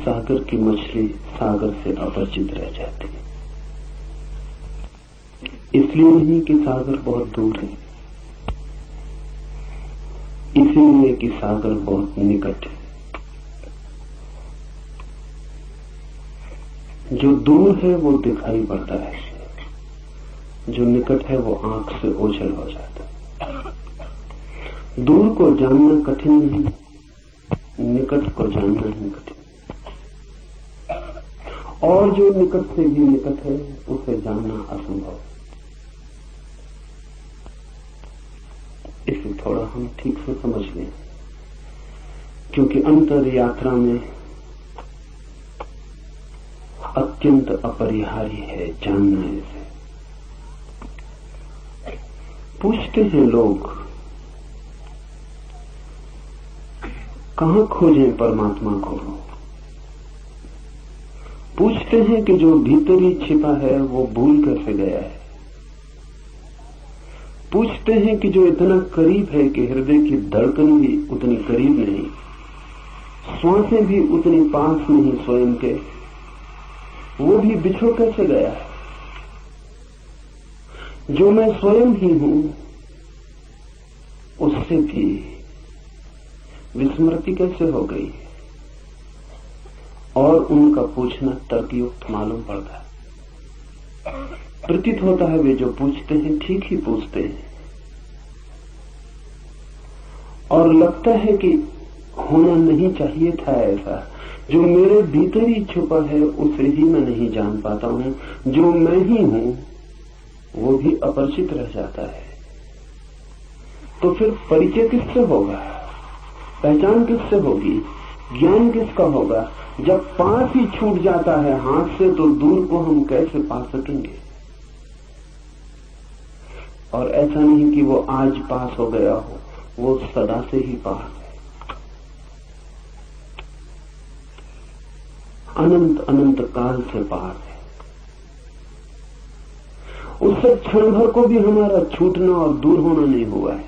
सागर की मछली सागर से अपरिचित रह जाती है। इसलिए नहीं कि सागर बहुत दूर है, इसलिए कि सागर बहुत निकट है। जो दूर है वो दिखाई पड़ता है, जो निकट है वो आंख से ओझल हो जाता है। दूर को जानना कठिन नहीं, निकट को जानना ही कठिन। और जो निकट से भी निकट है उसे जानना असंभव है। इसे थोड़ा हम ठीक से समझ लें, क्योंकि अंतर यात्रा में अत्यंत अपरिहार्य है जानना इसे। पूछते हैं लोग, कहां खोजें परमात्मा को? पूछते हैं कि जो भीतर ही छिपा है वो भूल कैसे गया है? पूछते हैं कि जो इतना करीब है कि हृदय की धड़कन भी उतनी करीब नहीं, श्वासें भी उतनी पास नहीं स्वयं के, वो भी बिछड़ कैसे गया है? जो मैं स्वयं ही हूं उससे भी विस्मृति कैसे हो गई? और उनका पूछना तर्कयुक्त मालूम पड़ता है। प्रतीत होता है वे जो पूछते हैं ठीक ही पूछते हैं, और लगता है कि होना नहीं चाहिए था ऐसा। जो मेरे भीतर ही छुपा है उसे ही मैं नहीं जान पाता हूं, जो मैं ही हूं वो भी अपरिचित रह जाता है। तो फिर परिचय किससे होगा? पहचान किससे होगी? ज्ञान किसका होगा? जब पास ही छूट जाता है हाथ से तो दूर को हम कैसे पा सकेंगे? और ऐसा नहीं कि वो आज पास हो गया हो, वो सदा से ही पास है। अनंत अनंत काल से पार है। उससे क्षण भर को भी हमारा छूटना और दूर होना नहीं हुआ है।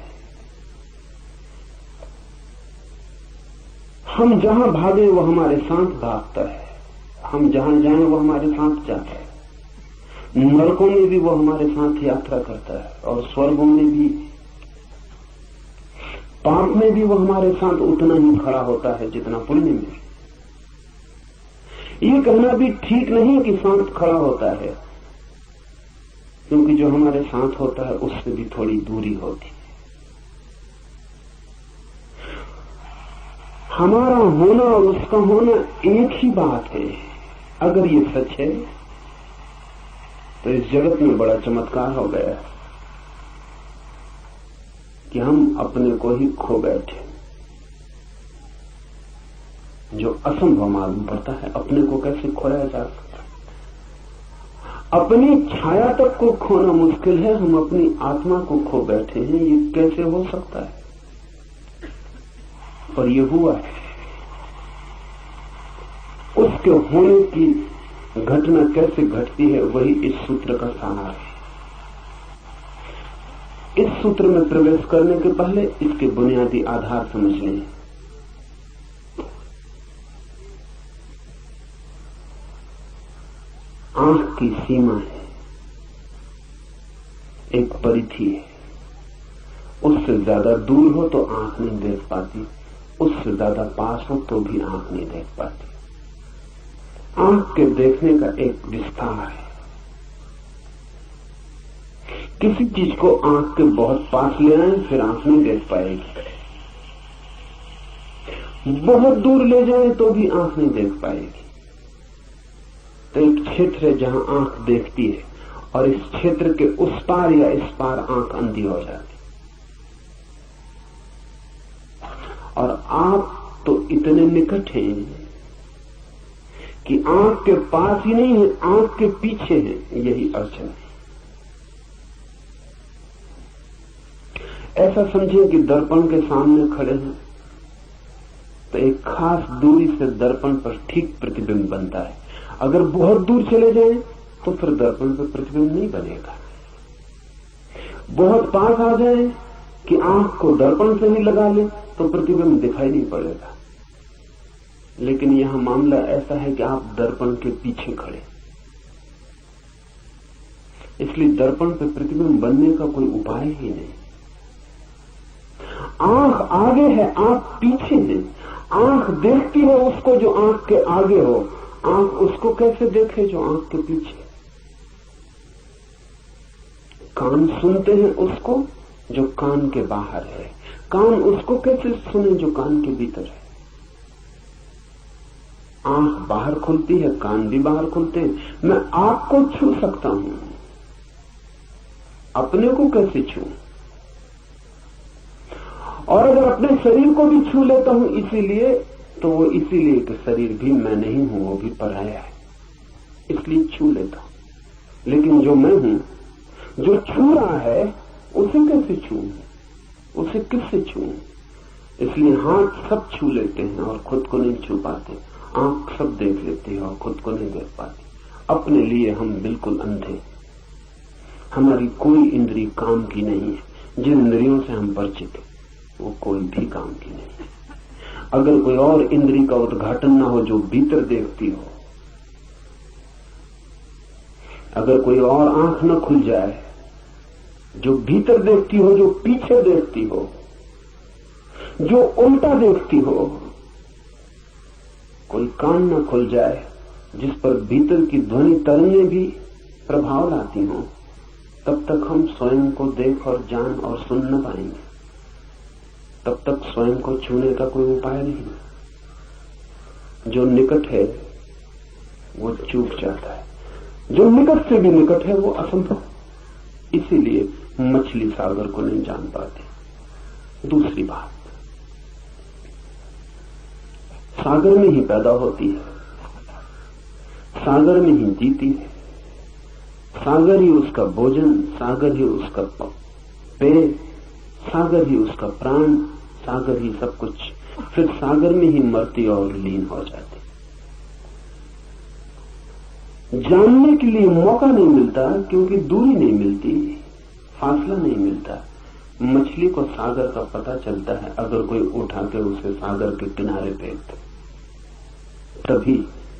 हम जहां भागे वो हमारे साथ भागता है, हम जहां जाएं वो हमारे साथ जाता है। नरकों में भी वो हमारे साथ यात्रा करता है, और स्वर्गों में भी, पाप में भी वो हमारे साथ उतना ही खड़ा होता है जितना पुण्य में। ये कहना भी ठीक नहीं कि साथ खड़ा होता है, क्योंकि जो हमारे साथ होता है उससे भी थोड़ी दूरी होती है। हमारा होना और उसका होना एक ही बात है। अगर ये सच है तो इस जगत में बड़ा चमत्कार हो गया कि हम अपने को ही खो बैठे। जो असंभव मालूम पड़ता है, अपने को कैसे खोया जा सकता है? अपनी छाया तक को खोना मुश्किल है, हम अपनी आत्मा को खो बैठे हैं। ये कैसे हो सकता है? पर ये हुआ है। उसके होने की घटना कैसे घटती है वही इस सूत्र का सार है। इस सूत्र में प्रवेश करने के पहले इसके बुनियादी आधार समझ लें। आंख की सीमा है, एक परिधि है। उससे ज्यादा दूर हो तो आंख नहीं देख पाती, उससे ज्यादा पास हो तो भी आंख नहीं देख पाती। आंख के देखने का एक विस्तार है। किसी चीज को आंख के बहुत पास ले आए फिर आंख नहीं देख पाएगी, बहुत दूर ले जाए तो भी आंख नहीं देख पाएगी। तो एक क्षेत्र है जहां आंख देखती है, और इस क्षेत्र के उस पार या इस पार आंख अंधी हो जाती। और आप तो इतने निकट हैं कि आंख के पास ही नहीं है, आंख के पीछे है। यही अड़चन है। ऐसा समझिए कि दर्पण के सामने खड़े हैं तो एक खास दूरी से दर्पण पर ठीक प्रतिबिंब बनता है। अगर बहुत दूर चले जाएं तो फिर दर्पण पर प्रतिबिंब नहीं बनेगा। बहुत पास आ जाए कि आंख को दर्पण से ही लगा ले तो प्रतिबिंब दिखाई नहीं पड़ेगा। लेकिन यहां मामला ऐसा है कि आप दर्पण के पीछे खड़े, इसलिए दर्पण पे प्रतिबिंब बनने का कोई उपाय ही नहीं। आंख आगे है, आंख पीछे है। आंख देखती है उसको जो आंख के आगे हो, आंख उसको कैसे देखे जो आंख के पीछे। कान सुनते हैं उसको जो कान के बाहर है, कान उसको कैसे सुने जो कान के भीतर है। आंख बाहर खुलती है, कान भी बाहर खुलते हैं। मैं आपको छू सकता हूं, अपने को कैसे छू? और अगर अपने शरीर को भी छू लेता हूं इसीलिए, तो वो इसीलिए कि शरीर भी मैं नहीं हूं, वो भी पराया है, इसलिए छू लेता हूं। लेकिन जो मैं हूं, जो छू रहा है, उसे कैसे छू? उसे किससे छू? इसलिए हाथ सब छू लेते हैं और खुद को नहीं छू पाते। आंख सब देख लेती है और खुद को नहीं देख पाती। अपने लिए हम बिल्कुल अंधे। हमारी कोई इंद्रिय काम की नहीं है। जिन इंद्रियों से हम परिचित हैं वो कोई भी काम की नहीं है। अगर कोई और इंद्रिय का उद्घाटन ना हो जो भीतर देखती हो, अगर कोई और आंख न खुल जाए जो भीतर देखती हो, जो पीछे देखती हो, जो उल्टा देखती हो, कोई कान न खुल जाए जिस पर भीतर की ध्वनि तरंगें भी प्रभाव लाती हो, तब तक हम स्वयं को देख और जान और सुन न पाएंगे। तब तक स्वयं को छूने का कोई उपाय नहीं। जो निकट है वो चूक जाता है, जो निकट से भी निकट है वो असंभव। इसीलिए मछली सागर को नहीं जान पाती। दूसरी बात, सागर में ही पैदा होती है, सागर में ही जीती है, सागर ही उसका भोजन, सागर ही उसका पेय, सागर ही उसका प्राण, सागर ही सब कुछ। फिर सागर में ही मरती और लीन हो जाती। जानने के लिए मौका नहीं मिलता क्योंकि दूरी नहीं मिलती, फासला नहीं मिलता। मछली को सागर का पता चलता है अगर कोई उठा के उसे सागर के किनारे फेंक दे, तभी।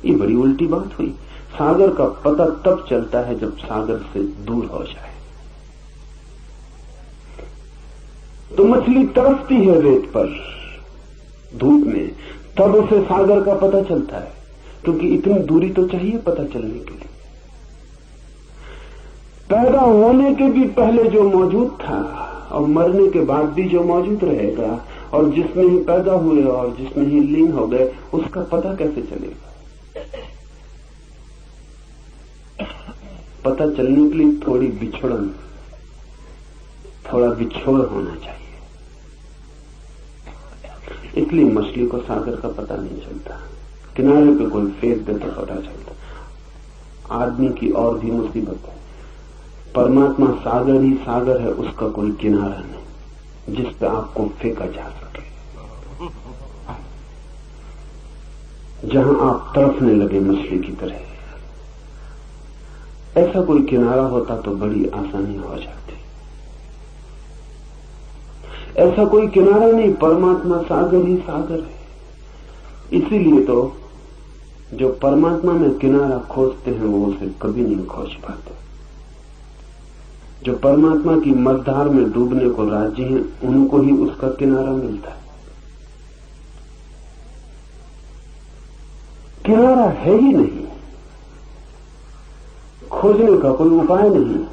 ये बड़ी उल्टी बात हुई। सागर का पता तब चलता है जब सागर से दूर हो जाए। तो मछली तरसती है रेत पर, धूप में, तब उसे सागर का पता चलता है, क्योंकि इतनी दूरी तो चाहिए पता चलने के लिए। पैदा होने के भी पहले जो मौजूद था और मरने के बाद भी जो मौजूद रहेगा, और जिसमें ही पैदा हुए और जिसमें ही लीन हो गए, उसका पता कैसे चलेगा? पता चलने के लिए थोड़ी बिछोड़न, थोड़ा बिछोड़ होना चाहिए। इसलिए मछली को सागर का पता नहीं चलता। किनारे पे कोई फेंक दे तो पता चलता। आदमी की और भी मुसीबत है। परमात्मा सागर ही सागर है, उसका कोई किनारा नहीं जिस पे आपको फेंका जा सके। जहां आप तड़फने लगे मछली की तरह, ऐसा कोई किनारा होता तो बड़ी आसानी हो जाती। ऐसा कोई किनारा नहीं, परमात्मा सागर ही सागर है। इसीलिए तो जो परमात्मा में किनारा खोजते हैं वो उसे कभी नहीं खोज पाते। जो परमात्मा की मझधार में डूबने को राजी हैं, उनको ही उसका किनारा मिलता है। किनारा है ही नहीं, खोजने का कोई उपाय नहीं।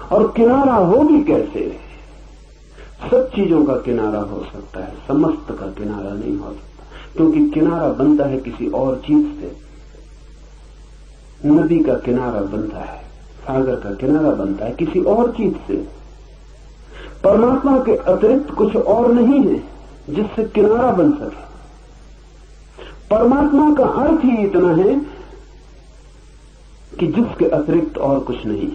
और किनारा हो भी कैसे? सब चीजों का किनारा हो सकता है, समस्त का किनारा नहीं हो सकता, क्योंकि किनारा बनता है किसी और चीज से। नदी का किनारा बनता है, सागर का किनारा बनता है किसी और चीज से। परमात्मा के अतिरिक्त कुछ और नहीं है जिससे किनारा बन सके। परमात्मा का अर्थ ही इतना है कि जिसके अतिरिक्त और कुछ नहीं।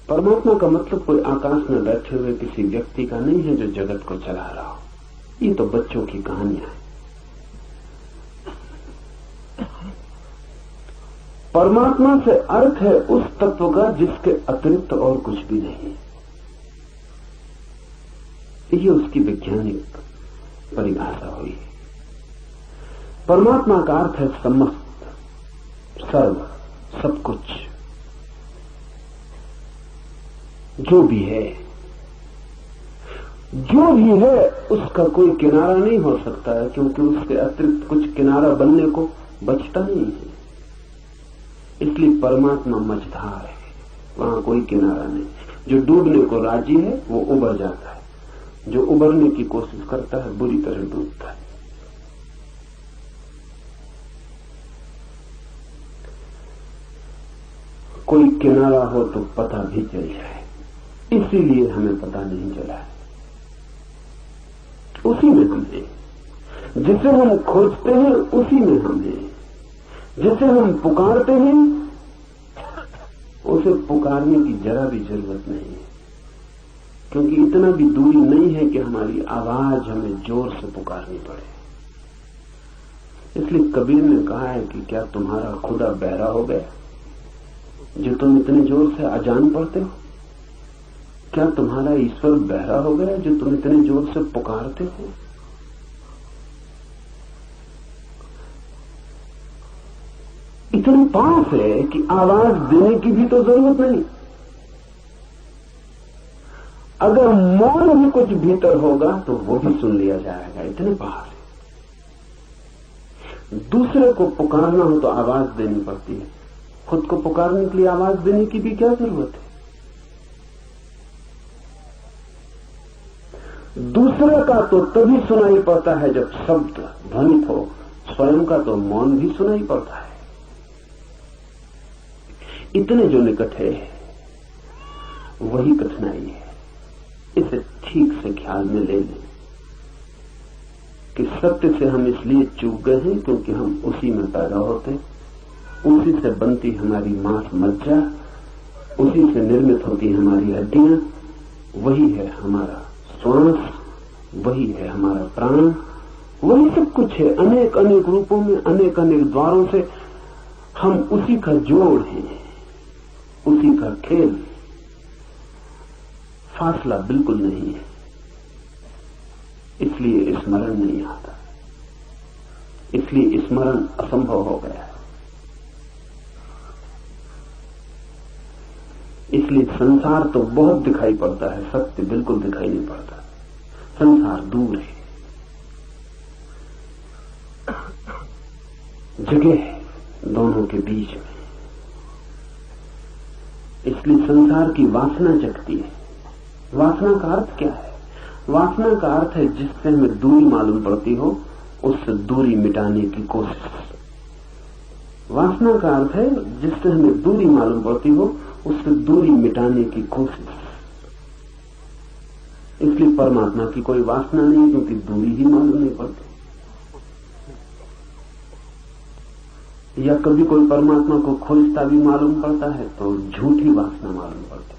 परमात्मा का मतलब कोई आकाश में बैठे हुए किसी व्यक्ति का नहीं है जो जगत को चला रहा हो। ये तो बच्चों की कहानियां हैं। परमात्मा से अर्थ है उस तत्व का जिसके अतिरिक्त और कुछ भी नहीं। ये उसकी वैज्ञानिक परिभाषा हुई। परमात्मा का अर्थ है समस्त, सर्व, सब कुछ, जो भी है। जो भी है उसका कोई किनारा नहीं हो सकता है, क्योंकि उसके अतिरिक्त कुछ किनारा बनने को बचता नहीं है। इसलिए परमात्मा मझधार है, वहां कोई किनारा नहीं। जो डूबने को राजी है वो उबर जाता है, जो उबरने की कोशिश करता है बुरी तरह डूबता है। कोई किनारा हो तो पता भी चल जाए, इसीलिए हमें पता नहीं चला है। उसी में हम हैं, जिसे हम खोजते हैं उसी में हम हैं, जिसे हम पुकारते हैं उसे पुकारने की जरा भी जरूरत नहीं है, क्योंकि इतना भी दूरी नहीं है कि हमारी आवाज हमें जोर से पुकारनी पड़े। इसलिए कबीर ने कहा है कि क्या तुम्हारा खुदा बहरा हो गया जो तुम इतने जोर से अजान पढ़ते हो? क्या तुम्हारा ईश्वर बहरा हो गया जो तुम इतने जोर से पुकारते हो? इतने पास है कि आवाज देने की भी तो जरूरत नहीं। अगर मौन भी कुछ भीतर होगा तो वो भी सुन लिया जाएगा, इतने पास है। दूसरे को पुकारना हो तो आवाज देनी पड़ती है, खुद को पुकारने के लिए आवाज देने की भी क्या जरूरत है? दूसरे का तो तभी सुनाई पड़ता है जब शब्द ध्वनित हो, स्वयं का तो मौन भी सुनाई पड़ता है। इतने जो निकट है वही कठिनाई है। इसे ठीक से ख्याल में ले लें कि सत्य से हम इसलिए चूक गए हैं क्योंकि हम उसी में पैदा होते, उसी से बनती हमारी मांस मज्जा, उसी से निर्मित होती हमारी हड्डियां, वही है हमारा श्वास, वही है हमारा प्राण, वही सब कुछ है। अनेक अनेक रूपों में, अनेक अनेक द्वारों से हम उसी का जोड़ हैं, उसी का खेल। फासला बिल्कुल नहीं है, इसलिए स्मरण नहीं आता, इसलिए स्मरण असंभव हो गया है। इसलिए संसार तो बहुत दिखाई पड़ता है, सत्य बिल्कुल दिखाई नहीं पड़ता। संसार दूर है, जगह है दोनों के बीच में। इसलिए संसार की वासना जगती है। वासना का अर्थ क्या है? वासना का अर्थ है जिससे हमें दूरी मालूम पड़ती हो उससे दूरी मिटाने की कोशिश। वासना का अर्थ है जिससे हमें दूरी मालूम पड़ती हो उससे दूरी मिटाने की कोशिश। इसलिए परमात्मा की कोई वासना नहीं, क्योंकि दूरी ही मालूम नहीं पड़ती। या कभी कोई परमात्मा को खोजता भी मालूम पड़ता है तो झूठी वासना मालूम पड़ती।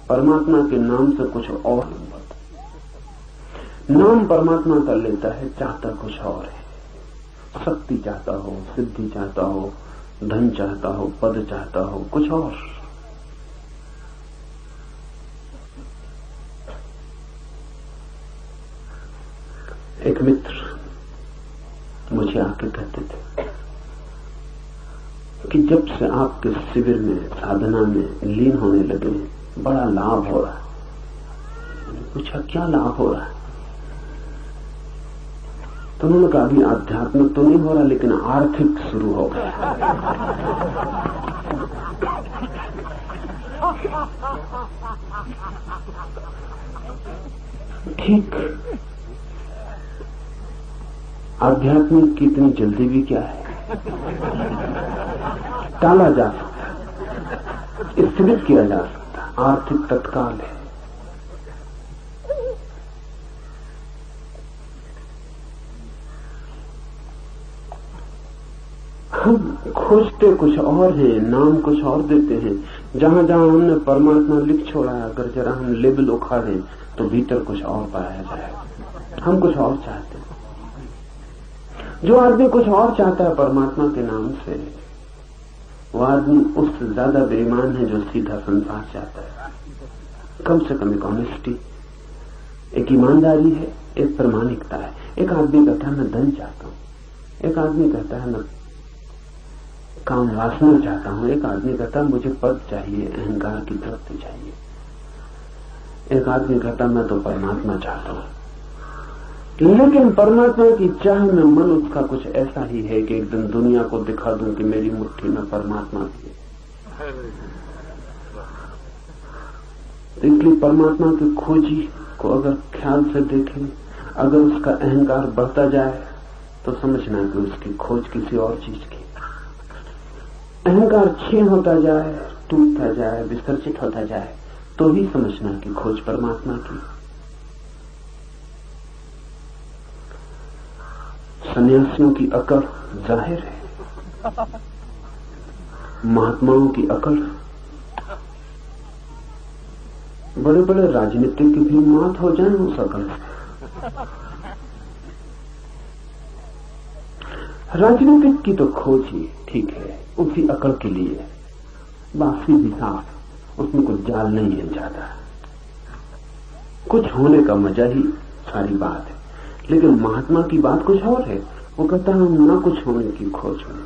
परमात्मा के नाम से कुछ और मालूम पड़ता। नाम परमात्मा का लेता है, चाहता कुछ और है। शक्ति चाहता हो, सिद्धि चाहता हो, धन चाहता हो, पद चाहता हो, कुछ और। एक मित्र मुझे आके कहते थे कि जब से आपके शिविर में, साधना में लीन होने लगे बड़ा लाभ हो रहा है। मैंने पूछा क्या लाभ हो रहा है? तो उन्होंने कहा अभी आध्यात्मिक तो नहीं हो रहा लेकिन आर्थिक शुरू हो गया। ठीक, आध्यात्मिक की इतनी जल्दी भी क्या है? टाला जा सकता, स्थगित किया जा सकता, आर्थिक तत्काल है। हम खोजते कुछ और हैं, नाम कुछ और देते हैं। जहां जहां हमने परमात्मा लिख छोड़ा है, अगर जरा हम लेबल उखाड़े तो भीतर कुछ और पाया जाएगा। हम कुछ और चाहते हैं। जो आदमी कुछ और चाहता है परमात्मा के नाम से, वो आदमी उससे ज्यादा बेईमान है जो सीधा संसार चाहता है। कम से कम एक ऑनेस्टी, एक ईमानदारी है, एक प्रामाणिकता है। एक आदमी कहता है मैं धन चाहता हूं, एक आदमी कहता है मैं काम वासना चाहता हूं, एक आदमी कहता है मुझे पद चाहिए, अहंकार की तृप्ति चाहिए, एक आदमी कहता मैं तो परमात्मा चाहता हूं। लेकिन परमात्मा की चाह में मन उसका कुछ ऐसा ही है कि एक दिन दुनिया को दिखा दूं कि मेरी मुट्ठी में परमात्मा भी है। इसलिए परमात्मा की खोजी को अगर ख्याल से देखें, अगर उसका अहंकार बढ़ता जाए तो समझना कि उसकी खोज किसी और चीज की। अहंकार क्षीण होता जाए, टूटता जाए, विसर्जित होता जाए तो ही समझना कि खोज परमात्मा की। सन्यासियों की अकड़ जाहिर है, महात्माओं की अकड़, बड़े बड़े राजनीतिक भी मात हो जाए उस अकड़ से। राजनीतिक की तो खोज ही ठीक है, उसी अकड़ के लिए, बाकी भी साफ, उसमें कुछ जाल नहीं है ज्यादा, कुछ होने का मजा ही सारी बात है। लेकिन महात्मा की बात कुछ और है, वो कहता है हम ना कुछ होने की खोज में,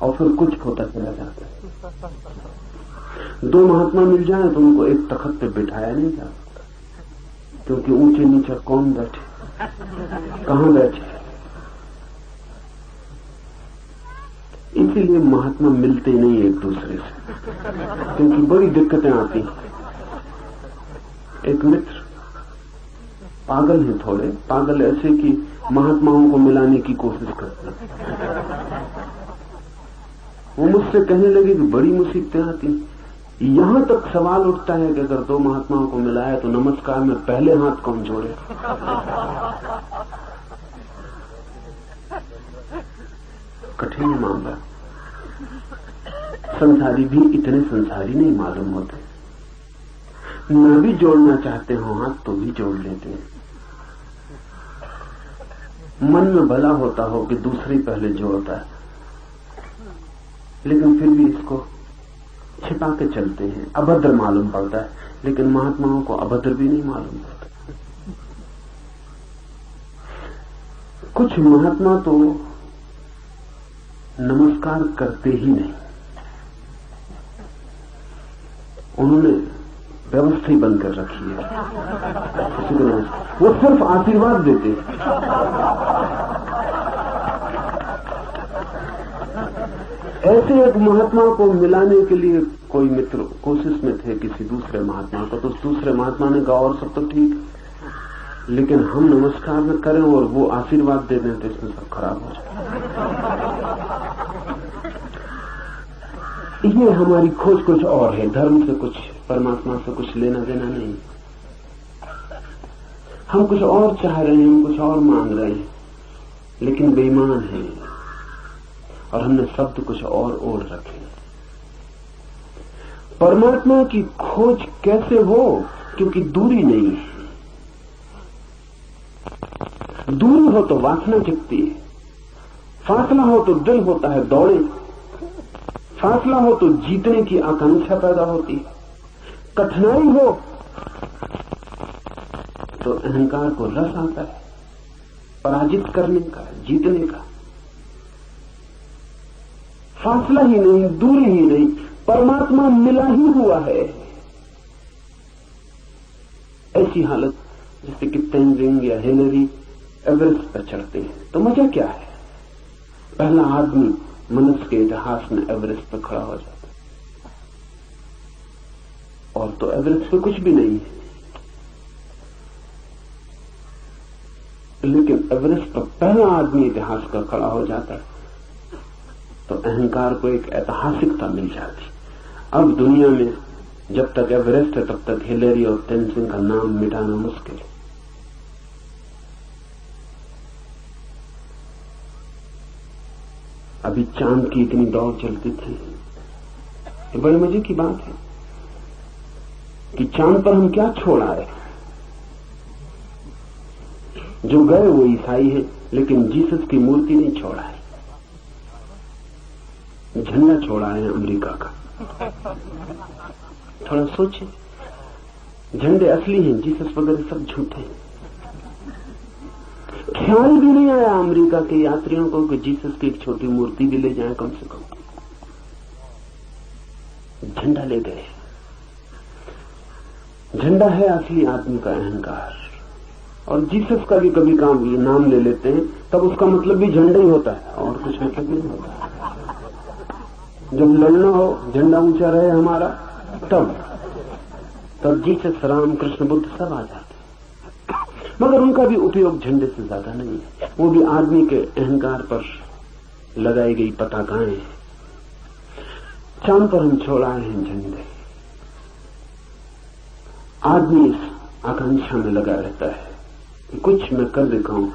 और फिर कुछ होता चला जाता है। दो महात्मा मिल जाए तो उनको एक तख्त पे बिठाया नहीं जा सकता, क्योंकि ऊंचे नीचे कौन बैठे, कहां बैठे, इसीलिए महात्मा मिलते नहीं एक दूसरे से, क्योंकि बड़ी दिक्कतें आती हैं। एक मित्र पागल है, थोड़े पागल ऐसे कि महात्माओं को मिलाने की कोशिश करते हैं। वो मुझसे कहने लगे कि बड़ी मुसीबतें आती, यहां तक सवाल उठता है कि अगर दो महात्माओं को मिलाया तो नमस्कार में पहले हाथ कौन जोड़े। कठिन मामला, संसारी भी इतने संसारी नहीं मालूम होते, न भी जोड़ना चाहते हो हाथ तो भी जोड़ लेते हैं। मन में भला होता हो कि दूसरे पहले जोड़ता है, लेकिन फिर भी इसको छिपा के चलते हैं, अभद्र मालूम पड़ता है। लेकिन महात्माओं को अभद्र भी नहीं मालूम पड़ता। कुछ महात्मा तो नमस्कार करते ही नहीं, उन्होंने व्यवस्था ही बंद कर रखी है, वो सिर्फ आशीर्वाद देते। ऐसे एक महात्मा को मिलाने के लिए कोई मित्र कोशिश में थे किसी दूसरे महात्मा को, तो उस दूसरे महात्मा ने कहा और सब तो ठीक, लेकिन हम नमस्कार न करें और वो आशीर्वाद दे दें तो इसमें सब खराब हो जाए। ये हमारी खोज कुछ और है, धर्म से कुछ, परमात्मा से कुछ लेना देना नहीं। हम कुछ और चाह रहे हैं, हम कुछ और मांग रहे हैं, लेकिन बेईमान हैं और हमने शब्द कुछ और ओढ़ रखे। परमात्मा की खोज कैसे हो? क्योंकि दूरी नहीं है। दूरी हो तो वासना जगती है, फासला हो तो दिल होता है दौड़े, फासला हो तो जीतने की आकांक्षा पैदा होती है, कठिनाई हो तो अहंकार को रस आता है पराजित करने का, जीतने का। फासला ही नहीं, दूरी ही नहीं, परमात्मा मिला ही हुआ है। ऐसी हालत जैसे कि तेंजिंग या हिलरी एवरेस्ट पर चढ़ते हैं तो मजा क्या है? पहला आदमी मनुष्य के इतिहास में एवरेस्ट पर खड़ा हो जाता है, और तो एवरेस्ट पे कुछ भी नहीं है, लेकिन एवरेस्ट पर पहला आदमी इतिहास का खड़ा हो जाता है तो अहंकार को एक ऐतिहासिकता मिल जाती। अब दुनिया में जब तक एवरेस्ट है तब तक हिलेरी और तेंजिंग का नाम मिटाना मुश्किल है। अभी चांद की इतनी दौड़ चलती थी, ये बड़े मजे की बात है कि चांद पर हम क्या छोड़ आए। जो गए वो ईसाई है, लेकिन जीसस की मूर्ति नहीं छोड़ा है, झंडा छोड़ा है अमेरिका का। थोड़ा सोचे, झंडे असली हैं, जीसस वगैरह सब झूठे हैं। ख्याल भी नहीं आया अमेरिका के यात्रियों को कि जीसस की एक छोटी मूर्ति भी ले जाएं कम से कम। झंडा ले गए। झंडा है असली आदमी का अहंकार। और जीसस का भी कभी काम ये नाम ले लेते हैं तब उसका मतलब भी झंडा ही होता है और कुछ मतलब नहीं होता। जब लड़ना हो, झंडा ऊंचा रहे हमारा, तब जीसस, राम, कृष्ण, बुद्ध सब आ जाते हैं। मगर उनका भी उपयोग झंडे से ज्यादा नहीं है। वो भी आदमी के अहंकार पर लगाई गई पताकाएं हैं। चांद पर हम छोड़ाए हैं झंडे। आदमी इस आकांक्षा में लगा रहता है कि कुछ मैं कर दिखाऊं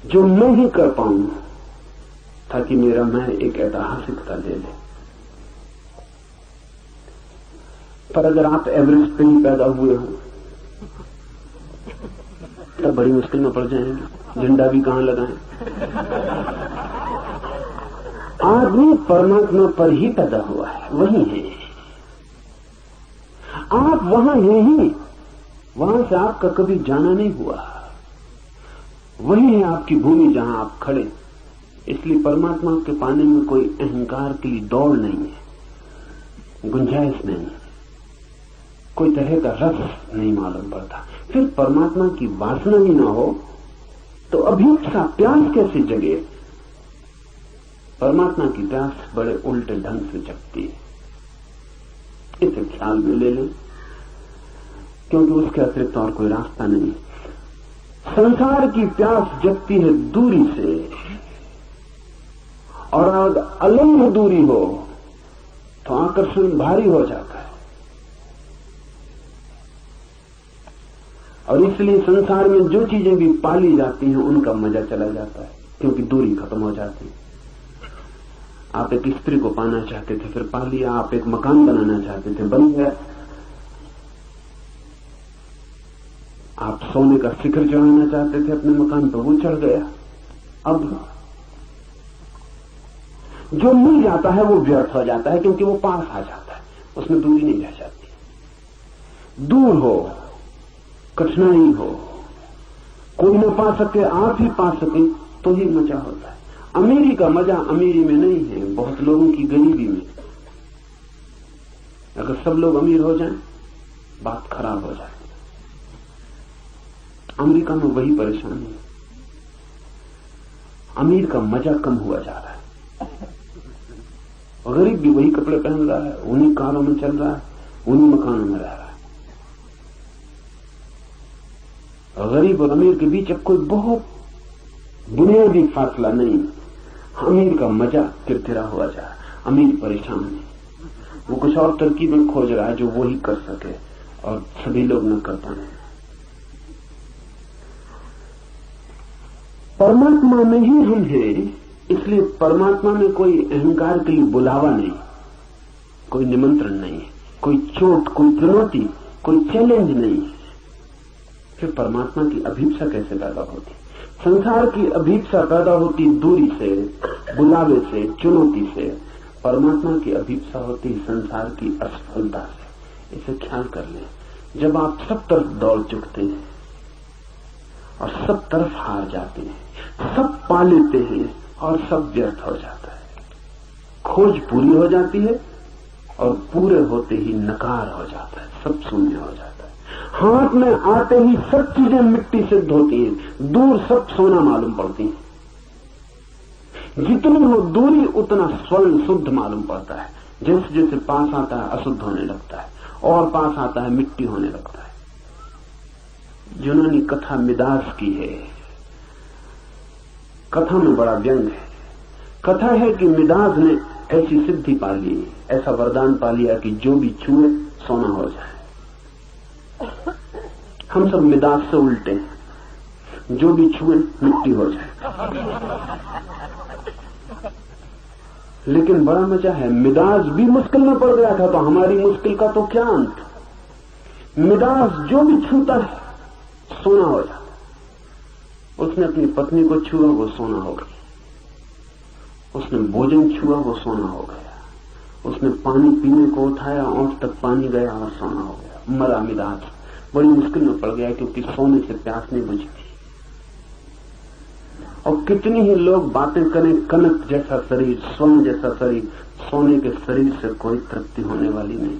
जो मैं ही कर पाऊं, ताकि मेरा मैं एक ऐतिहासिकता ले ले। पर अगर आप एवरेस्ट पे ही पैदा हुए हो तब बड़ी मुश्किल में पड़ जाएंगे। झंडा भी कहां लगाएं? आदमी परमात्मा पर ही पैदा हुआ है, वही है। आप वहां हैं ही, वहां से आपका कभी जाना नहीं हुआ। वही है आपकी भूमि जहां आप खड़े। इसलिए परमात्मा के पाने में कोई अहंकार की दौड़ नहीं है, गुंजाइश नहीं, कोई तरह का रस नहीं मालूम पड़ता। फिर परमात्मा की वासना ही ना हो तो अभीप्सा, प्यास कैसे जगे? परमात्मा की प्यास बड़े उल्टे ढंग से जगती है। इसे ख्याल में ले लें, क्योंकि उसके अतिरिक्त और कोई रास्ता नहीं। संसार की प्यास जगती है दूरी से, और अगर अलंघ दूरी हो तो आकर्षण भारी हो जाता है। और इसलिए संसार में जो चीजें भी पाली जाती हैं उनका मजा चला जाता है, क्योंकि दूरी खत्म हो जाती है। आप एक स्त्री को पाना चाहते थे, फिर पा लिया। आप एक मकान बनाना चाहते थे, बन गया। आप सोने का शिखर चढ़ाना चाहते थे अपने मकान पर, वो चढ़ गया। अब जो मिल जाता है वो व्यर्थ हो जाता है, क्योंकि वो पास आ जाता है, उसमें दूरी नहीं रह जाती। दूर हो, कठिनाई हो, कोई न पा सके, आप ही पा सके तो ही मजा होता है। अमीरी का मजा अमीरी में नहीं है, बहुत लोगों की गरीबी में। अगर सब लोग अमीर हो जाएं, बात खराब हो जाए। अमेरिका में वही परेशानी है। अमीर का मजा कम हुआ जा रहा है। गरीब भी वही कपड़े पहन रहा है, उन्हीं कारों में चल रहा है, उन्हीं मकानों में रह रहा है। गरीब और अमीर के बीच अब कोई बहुत बुनियादी फासला नहीं। अमीर का मजा किरकिरा हुआ जा रहा है। अमीर परेशान है, वो कुछ और तरकीबें खोज रहा है जो वो ही कर सके और सभी लोग न कर पाए। परमात्मा में ही हम हैं, इसलिए परमात्मा में कोई अहंकार के लिए बुलावा नहीं, कोई निमंत्रण नहीं, कोई चोट, कोई चुनौती, कोई चैलेंज नहीं। फिर परमात्मा की अभीप्सा कैसे पैदा होती? संसार की अभीप्सा पैदा होती दूरी से, बुलावे से, चुनौती से। परमात्मा की अभीप्सा होती संसार की असफलता से। इसे ख्याल कर लें। जब आप सब तरफ दौड़ चुकते हैं और सब तरफ हार जाते हैं, सब पा लेते हैं और सब व्यर्थ हो जाता है। खोज पूरी हो जाती है और पूरे होते ही नकार हो जाता है, सब शून्य हो जाता है। हाथ में आते ही सब चीजें मिट्टी सिद्ध होती हैं, दूर सब सोना मालूम पड़ती हैं। जितनी हो दूरी उतना स्वर्ण शुद्ध मालूम पड़ता है। जैसे जैसे पास आता है अशुद्ध होने लगता है, और पास आता है मिट्टी होने लगता है। यूनानी कथा मिदास की है। कथा में बड़ा व्यंग है। कथा है कि मिदास ने ऐसी सिद्धि पा ली, ऐसा वरदान पा लिया कि जो भी छुए सोना हो जाए। हम सब मिदास से उल्टे हैं, जो भी छुए मिट्टी हो जाए। लेकिन बड़ा मजा है, मिदास भी मुश्किल में पड़ गया था, तो हमारी मुश्किल का तो क्या अंत। मिदास जो भी छूता है सोना हो जाता। उसने अपनी पत्नी को छुआ, वो सोना हो गई। उसने भोजन छुआ, वो सोना हो गया। उसने पानी पीने को उठाया, ओंठ तक पानी गया और सोना हो गया। मरा मिदास, बड़ी मुश्किल में पड़ गया, क्योंकि सोने से प्यास नहीं बुझती। और कितनी ही लोग बातें करें, कनक जैसा शरीर, स्वर्ण जैसा शरीर, सोने के शरीर से कोई तृप्ति होने वाली नहीं।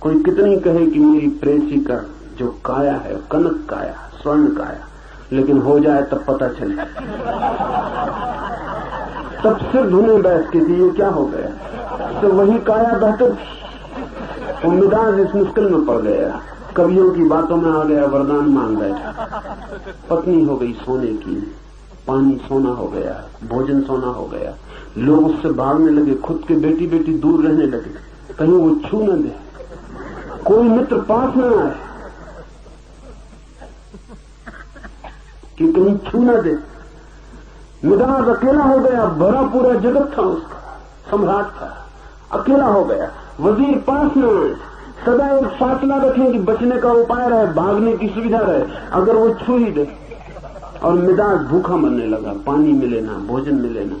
कोई कितनी कहे कि मेरी प्रेसी का जो काया है कनक काया, स्वर्ण काया, लेकिन हो जाए तब पता चले, तब सिर धुने बैठ के कि ये क्या हो गया। तो वही काया बेहतर थी। वो मिजाज इस मुश्किल में पड़ गया, कवियों की बातों में आ गया, वरदान मांग बैठा। पत्नी हो गई सोने की, पानी सोना हो गया, भोजन सोना हो गया, लोग उससे भागने लगे, खुद के बेटी बेटी दूर रहने लगे, कहीं वो छू न दे, कोई मित्र पास न आए कि कहीं छू न दे। मिजाज अकेला हो गया, भरा पूरा जगत था उसका, सम्राट था, अकेला हो गया। वजीर पास न आए, सदा एक फासला रखें कि बचने का उपाय रहे, भागने की सुविधा रहे, अगर वो छू ही दे। और मिजाज भूखा मरने लगा, पानी मिले ना, भोजन मिले ना,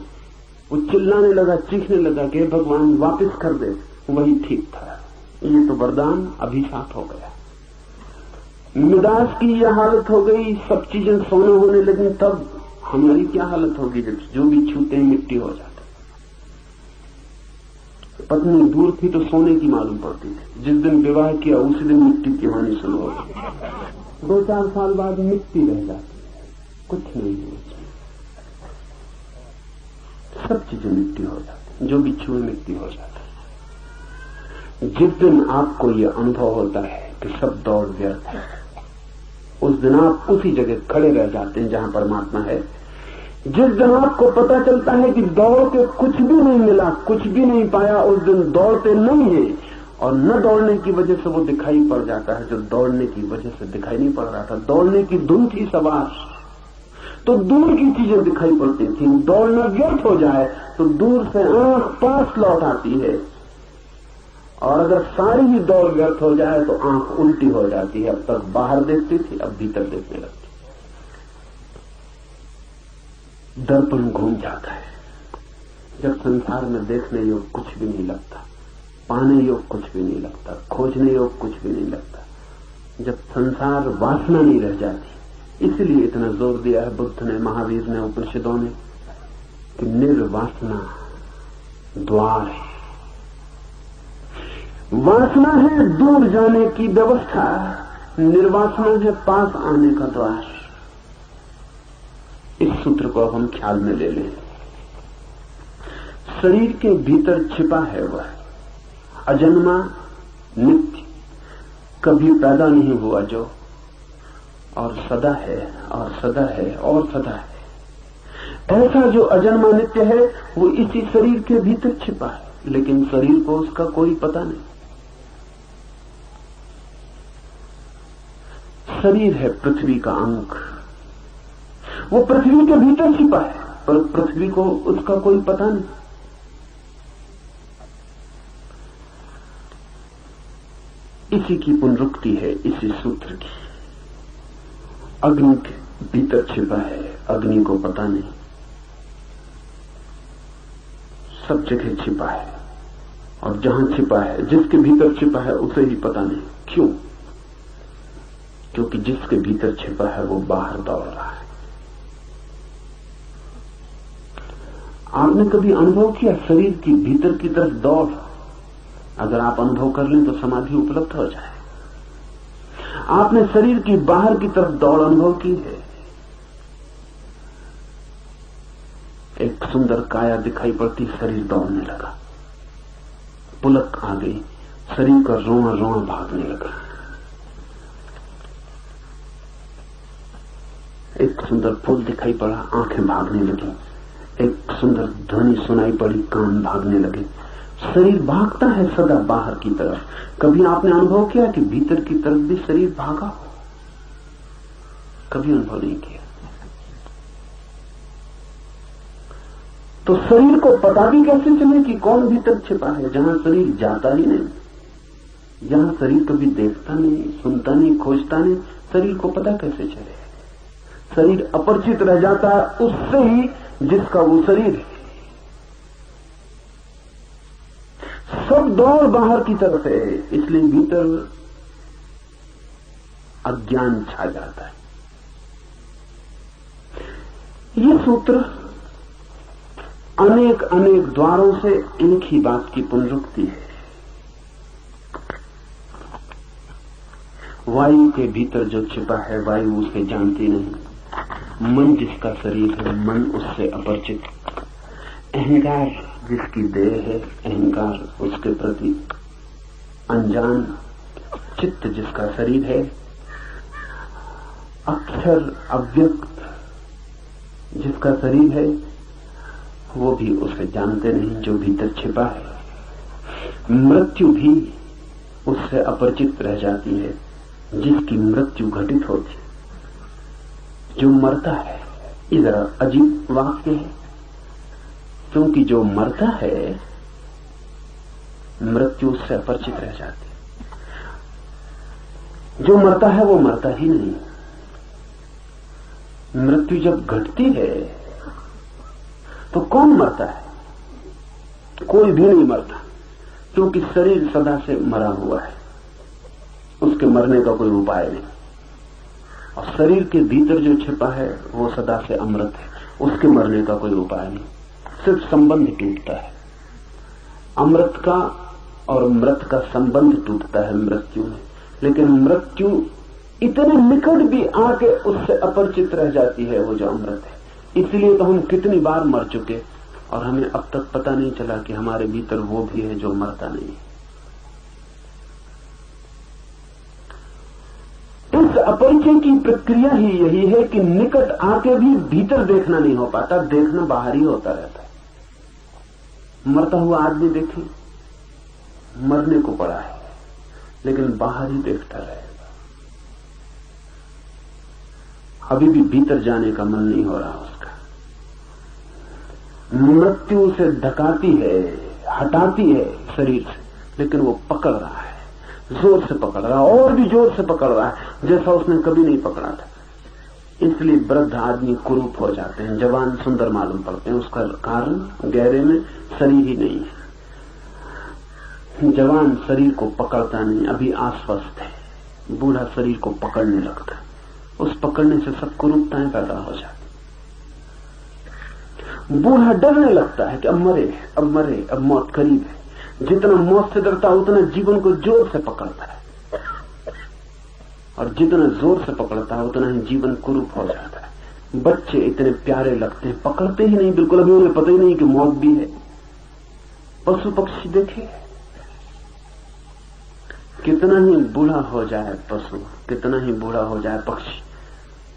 वो चिल्लाने लगा, चीखने लगा कि भगवान वापस कर दे। वही ठीक था। ये तो वरदान अभिशाप हो गया। मिजाज की यह हालत हो गई, सब चीजें सोने होने लगी, तब हमारी क्या हालत होगी जब जो भी छूते हैं मिट्टी हो जाते। पत्नी दूर थी तो सोने की मालूम पड़ती थी, जिस दिन विवाह किया उसी दिन मिट्टी की होनी शुरू हो गई। 2-4 साल बाद मिट्टी रह जाती, कुछ नहीं है, सब चीजें मिट्टी हो जाती, जो भी छुए मिट्टी हो जाता है। जिस दिन आपको यह अनुभव होता है कि सब दौड़ व्यर्थ है, उस दिन आप उसी जगह खड़े रह जाते हैं जहां परमात्मा है। जिस दिन आपको पता चलता है कि दौड़ के कुछ भी नहीं मिला, कुछ भी नहीं पाया, उस दिन दौड़ते नहीं है, और न दौड़ने की वजह से वो दिखाई पड़ जाता है जो दौड़ने की वजह से दिखाई नहीं पड़ रहा था। दौड़ने की धुन थी सवार, तो दूर की चीजें दिखाई पड़ती थी। दौड़ना व्यर्थ हो जाए तो दूर से आंख पास लौट आती है, और अगर सारी ही दौड़ व्यर्थ हो जाए तो आंख उल्टी हो जाती है। अब तक बाहर देखती थी, अब भीतर देखने लगती। दर्पण घूम जाता है जब संसार में देखने योग कुछ भी नहीं लगता, पाने योग कुछ भी नहीं लगता, खोजने योग कुछ भी नहीं लगता, जब संसार वासना नहीं रह जाती। इसलिए इतना जोर दिया है बुद्ध ने, महावीर ने, उपनिषदों ने कि निर्वासना द्वार है। वासना है दूर जाने की व्यवस्था, निर्वासना है पास आने का द्वार। इस सूत्र को हम ख्याल में ले लें। शरीर के भीतर छिपा है वह अजन्मा नित्य, कभी पैदा नहीं हुआ जो, और सदा है और सदा है और सदा है। ऐसा जो अजन्मा नित्य है वो इसी शरीर के भीतर छिपा है, लेकिन शरीर को उसका कोई पता नहीं। शरीर है पृथ्वी का अंग, वो पृथ्वी के भीतर छिपा है, पर पृथ्वी को उसका कोई पता नहीं। इसी की पुनरुक्ति है इसी सूत्र की। अग्नि के भीतर छिपा है, अग्नि को पता नहीं, सब जगह छिपा है, और जहां छिपा है, जिसके भीतर छिपा है उसे ही पता नहीं। क्यों? क्योंकि जिसके भीतर छिपा है वो बाहर दौड़ रहा है। आपने कभी अनुभव किया शरीर की भीतर की तरफ दौड़? अगर आप अनुभव कर लें तो समाधि उपलब्ध हो जाए। आपने शरीर की बाहर की तरफ दौड़ अनुभव की है? एक सुंदर काया दिखाई पड़ती, शरीर दौड़ने लगा, पुलक आ गई, शरीर का रोना रोना भागने लगा। एक सुंदर फूल दिखाई पड़ा, आंखें भागने लगी। एक सुंदर ध्वनि सुनाई पड़ी, कान भागने लगे। शरीर भागता है सदा बाहर की तरफ। कभी आपने अनुभव किया कि भीतर की तरफ भी शरीर भागा हो? कभी अनुभव नहीं किया। तो शरीर को पता भी कैसे चले कि कौन भीतर छिपा है, जहां शरीर जाता ही नहीं, जहां शरीर कभी देखता नहीं, सुनता नहीं, खोजता नहीं, शरीर को पता कैसे चले? शरीर अपरिचित रह जाता है उससे ही जिसका वो शरीर है। सब दौड़ बाहर की तरफ है, इसलिए भीतर अज्ञान छा जाता है। ये सूत्र अनेक अनेक द्वारों से एक ही बात की पुनरुक्ति है। वायु के भीतर जो छिपा है वायु उसे जानती नहीं। मन जिसका शरीर है मन उससे अपरिचित। अहंकार जिसकी देह है अहंकार उसके प्रति अनजान। चित्त जिसका शरीर है अक्षर अव्यक्त जिसका शरीर है वो भी उसे जानते नहीं जो भीतर छिपा है। मृत्यु भी उससे अपरिचित रह जाती है जिसकी मृत्यु घटित होती है। जो मरता है, ये जरा अजीब वाक्य है क्योंकि जो मरता है मृत्यु उससे अपरिचित रह जाती है। जो मरता है वो मरता ही नहीं। मृत्यु जब घटती है तो कौन मरता है? कोई भी नहीं मरता क्योंकि शरीर सदा से मरा हुआ है, उसके मरने का कोई उपाय नहीं। और शरीर के भीतर जो छिपा है वो सदा से अमृत है, उसके मरने का कोई उपाय नहीं। सिर्फ संबंध टूटता है। अमृत का और मृत का संबंध टूटता है मृत्यु में, लेकिन मृत्यु इतने निकट भी आके उससे अपरिचित रह जाती है वो जो अमृत है। इसलिए तो हम कितनी बार मर चुके और हमें अब तक पता नहीं चला कि हमारे भीतर वो भी है जो मरता नहीं। इस अपरिचय की प्रक्रिया ही यही है कि निकट आके भी भीतर देखना नहीं हो पाता, देखना बाहर ही होता रहता है। मरता हुआ आदमी देखे, मरने को पड़ा है लेकिन बाहर ही देखता रहेगा। अभी भी भीतर जाने का मन नहीं हो रहा उसका। मृत्यु उसे धकाती है, हटाती है शरीर से, लेकिन वो पकड़ रहा है, जोर से पकड़ रहा है और भी जोर से पकड़ रहा है जैसा उसने कभी नहीं पकड़ा था। इसलिए वृद्ध आदमी कुरूप हो जाते हैं, जवान सुंदर मालूम पड़ते हैं। उसका कारण गहरे में शरीर ही नहीं है। जवान शरीर को पकड़ता नहीं, अभी आश्वस्त है। बूढ़ा शरीर को पकड़ने लगता है, उस पकड़ने से सब कुरूपताएं पैदा हो जाती। बूढ़ा डरने लगता है कि अब मरे, अब मरे, अब मौत करीब है। जितना मौत से डरता उतना जीवन को जोर से पकड़ता है, और जितना जोर से पकड़ता है उतना ही जीवन कुरूप हो जाता है। बच्चे इतने प्यारे लगते हैं, पकड़ते ही नहीं बिल्कुल, अभी उन्हें पता ही नहीं कि मौत भी है। पशु पक्षी देखे, कितना ही बूढ़ा हो जाए पशु, कितना ही बूढ़ा हो जाए पक्षी,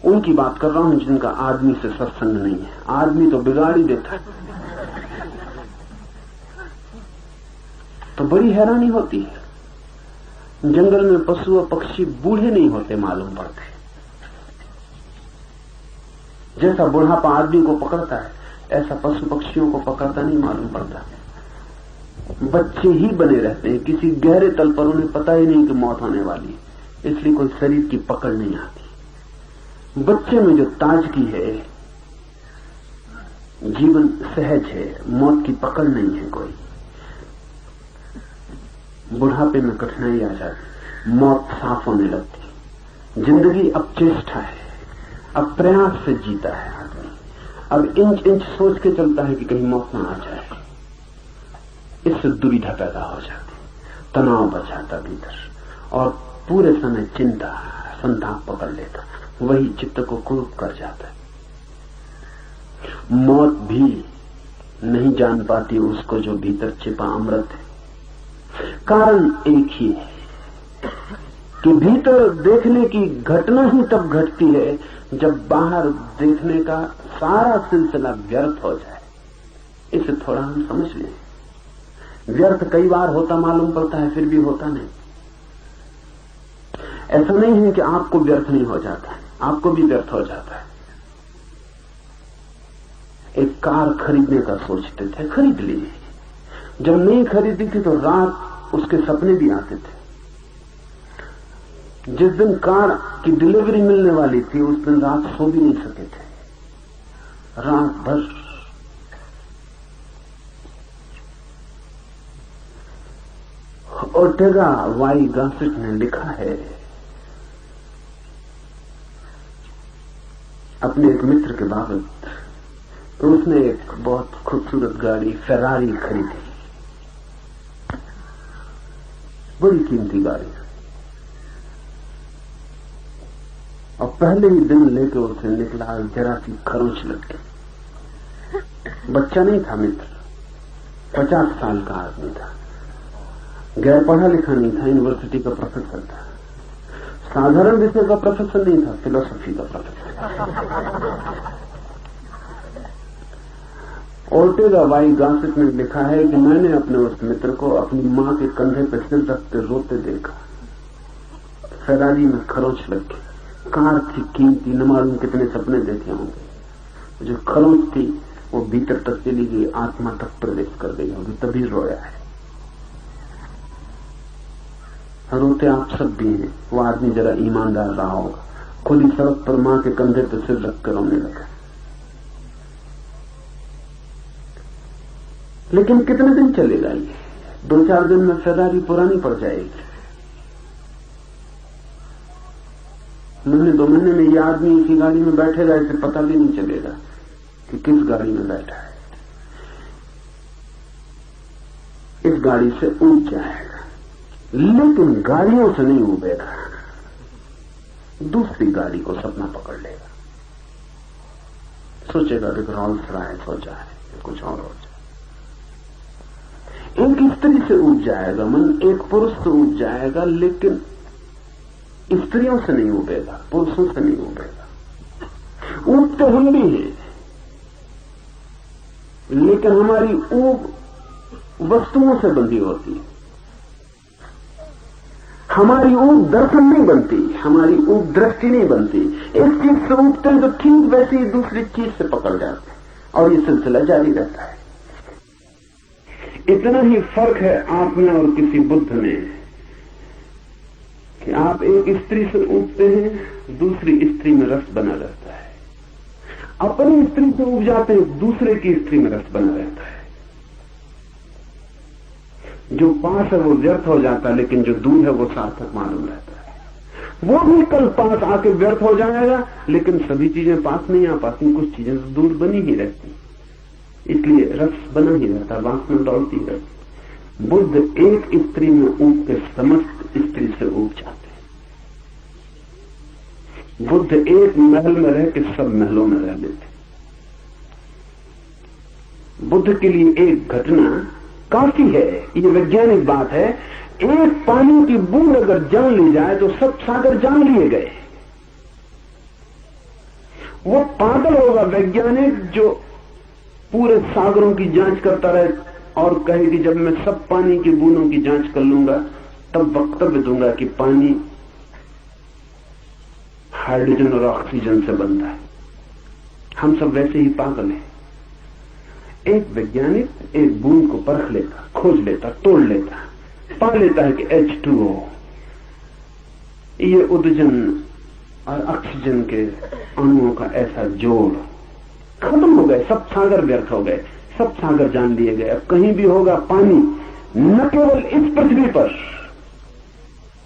उनकी बात कर रहा हूं जिनका आदमी से सत्संग नहीं है। आदमी तो बिगाड़ ही देता है। तो बड़ी हैरानी होती है, जंगल में पशु और पक्षी बूढ़े नहीं होते मालूम पड़ते। जैसा बुढ़ापा आदमी को पकड़ता है ऐसा पशु पक्षियों को पकड़ता नहीं मालूम पड़ता। बच्चे ही बने रहते हैं, किसी गहरे तल पर उन्हें पता ही नहीं कि मौत होने वाली है, इसलिए कोई शरीर की पकड़ नहीं आती। बच्चे में जो ताजगी है, जीवन सहज है, मौत की पकड़ नहीं है कोई। बुढ़ापे में कठिनाई आ जाती, मौत साफ होने लगती। जिंदगी अब चेष्टा है, अब प्रयास से जीता है आदमी, अब इंच इंच सोच के चलता है कि कहीं मौत ना आ जाए। इससे दुविधा पैदा हो जाती, तनाव बढ़ जाता भीतर, और पूरे समय चिंता संताप पकड़ लेता, वही चित्त को कुरूप कर जाता है। मौत भी नहीं जान पाती उसको जो भीतर छिपा अमृत है। कारण एक ही है कि भीतर देखने की घटना ही तब घटती है जब बाहर देखने का सारा सिलसिला व्यर्थ हो जाए। इसे थोड़ा हम समझ लें। व्यर्थ कई बार होता मालूम पड़ता है, फिर भी होता नहीं। ऐसा नहीं है कि आपको व्यर्थ नहीं हो जाता है, आपको भी व्यर्थ हो जाता है। एक कार खरीदने का सोचते थे, खरीद ली। जब नहीं खरीदी थी तो रात उसके सपने भी आते थे। जिस दिन कार की डिलीवरी मिलने वाली थी उस दिन रात सो भी नहीं सके थे, रात भर। ओर्टेगा वाई गासेट ने लिखा है, अपने एक मित्र के बाबत, तो उसने एक बहुत खूबसूरत गाड़ी फेरारी खरीदी, बड़ी कीमती गाड़ी, और पहले ही दिन लेके उसे निकला, जरा सी खरोंच लग गई। बच्चा नहीं था मित्र, 50 साल का आदमी था, गैर पढ़ा लिखा नहीं था, यूनिवर्सिटी का प्रोफेसर था, साधारण विषय का प्रोफेसर नहीं था, फिलोसफी का प्रोफेसर। ओर्टेगा वाई गासिप में लिखा है कि मैंने अपने उस मित्र को अपनी मां के कंधे पर सिर रखते रोते देखा। फेरारी में खरोंच लग गई, कार थी कीमती, न मालूम कितने सपने देखे होंगे। जो खरोंच थी वो भीतर तक चली गई, आत्मा तक प्रवेश कर गई होगी, तभी रोया है। रोते आप सब भी हैं। वो आदमी जरा ईमानदार रहा होगा, खुद ही सड़क पर मां के कंधे पर सिर रखकर रोने लगा। लेकिन कितने दिन चलेगा ये? 2-4 दिन में फेरारी पुरानी पड़ जाएगी। महीने 2 महीने में ये आदमी इसी गाड़ी में बैठेगा, इसे पता भी नहीं चलेगा कि किस गाड़ी में बैठा है। इस गाड़ी से ऊब जाएगा, लेकिन गाड़ियों से नहीं उबेगा, दूसरी गाड़ी को सपना पकड़ लेगा। सोचेगा कि रॉल्स रॉयस हो जाए, कुछ और हो जाए। एक स्त्री से उब जाएगा मन, एक पुरुष से उब जाएगा, लेकिन स्त्रियों से नहीं उबेगा, पुरुषों से नहीं उबेगा। ऊब तो हम भी हैं, लेकिन हमारी ऊब वस्तुओं से बंधी होती है। हमारी ऊब दर्शन नहीं बनती, हमारी ऊब दृष्टि नहीं बनती। एक चीज से उबते हैं तो ठीक वैसे ही दूसरी चीज से पकड़ जाते हैं, और ये सिलसिला जारी रहता है। इतना ही फर्क है आप में और किसी बुद्ध में कि आप एक स्त्री से उबते हैं, दूसरी स्त्री में रस बना रहता है। अपनी स्त्री से उब जाते हैं, दूसरे की स्त्री में रस बना रहता है। जो पास है वो व्यर्थ हो जाता है, लेकिन जो दूर है वो सार्थक मालूम रहता है। वो भी कल पास आके व्यर्थ हो जाएगा, लेकिन सभी चीजें पास नहीं आ पाती, कुछ चीजें दूर बनी ही रहती, इसलिए रस बना ही रहता, वासना दौड़ती रहती। बुद्ध एक स्त्री में ऊब के समस्त स्त्री से ऊब जाते हैं। बुद्ध एक महल में रह के सब महलों में रह लेते। बुद्ध के लिए एक घटना काफी है, ये वैज्ञानिक बात है। एक पानी की बूंद अगर जान ली जाए तो सब सागर जान लिए गए। वो पागल होगा वैज्ञानिक जो पूरे सागरों की जांच करता रहे और कहे कि जब मैं सब पानी की बूंदों की जांच कर लूंगा तब वक्तव्य दूंगा कि पानी हाइड्रोजन और ऑक्सीजन से बनता है। हम सब वैसे ही पागल हैं। एक वैज्ञानिक एक बूंद को परख लेता, खोज लेता, तोड़ लेता, पा लेता है कि H2O, ये उदजन और ऑक्सीजन के अणुओं का ऐसा जोड़। खत्म हो गए, सब सागर व्यर्थ हो गए, सब सागर जान लिए गए। अब कहीं भी होगा पानी, न केवल इस पृथ्वी पर।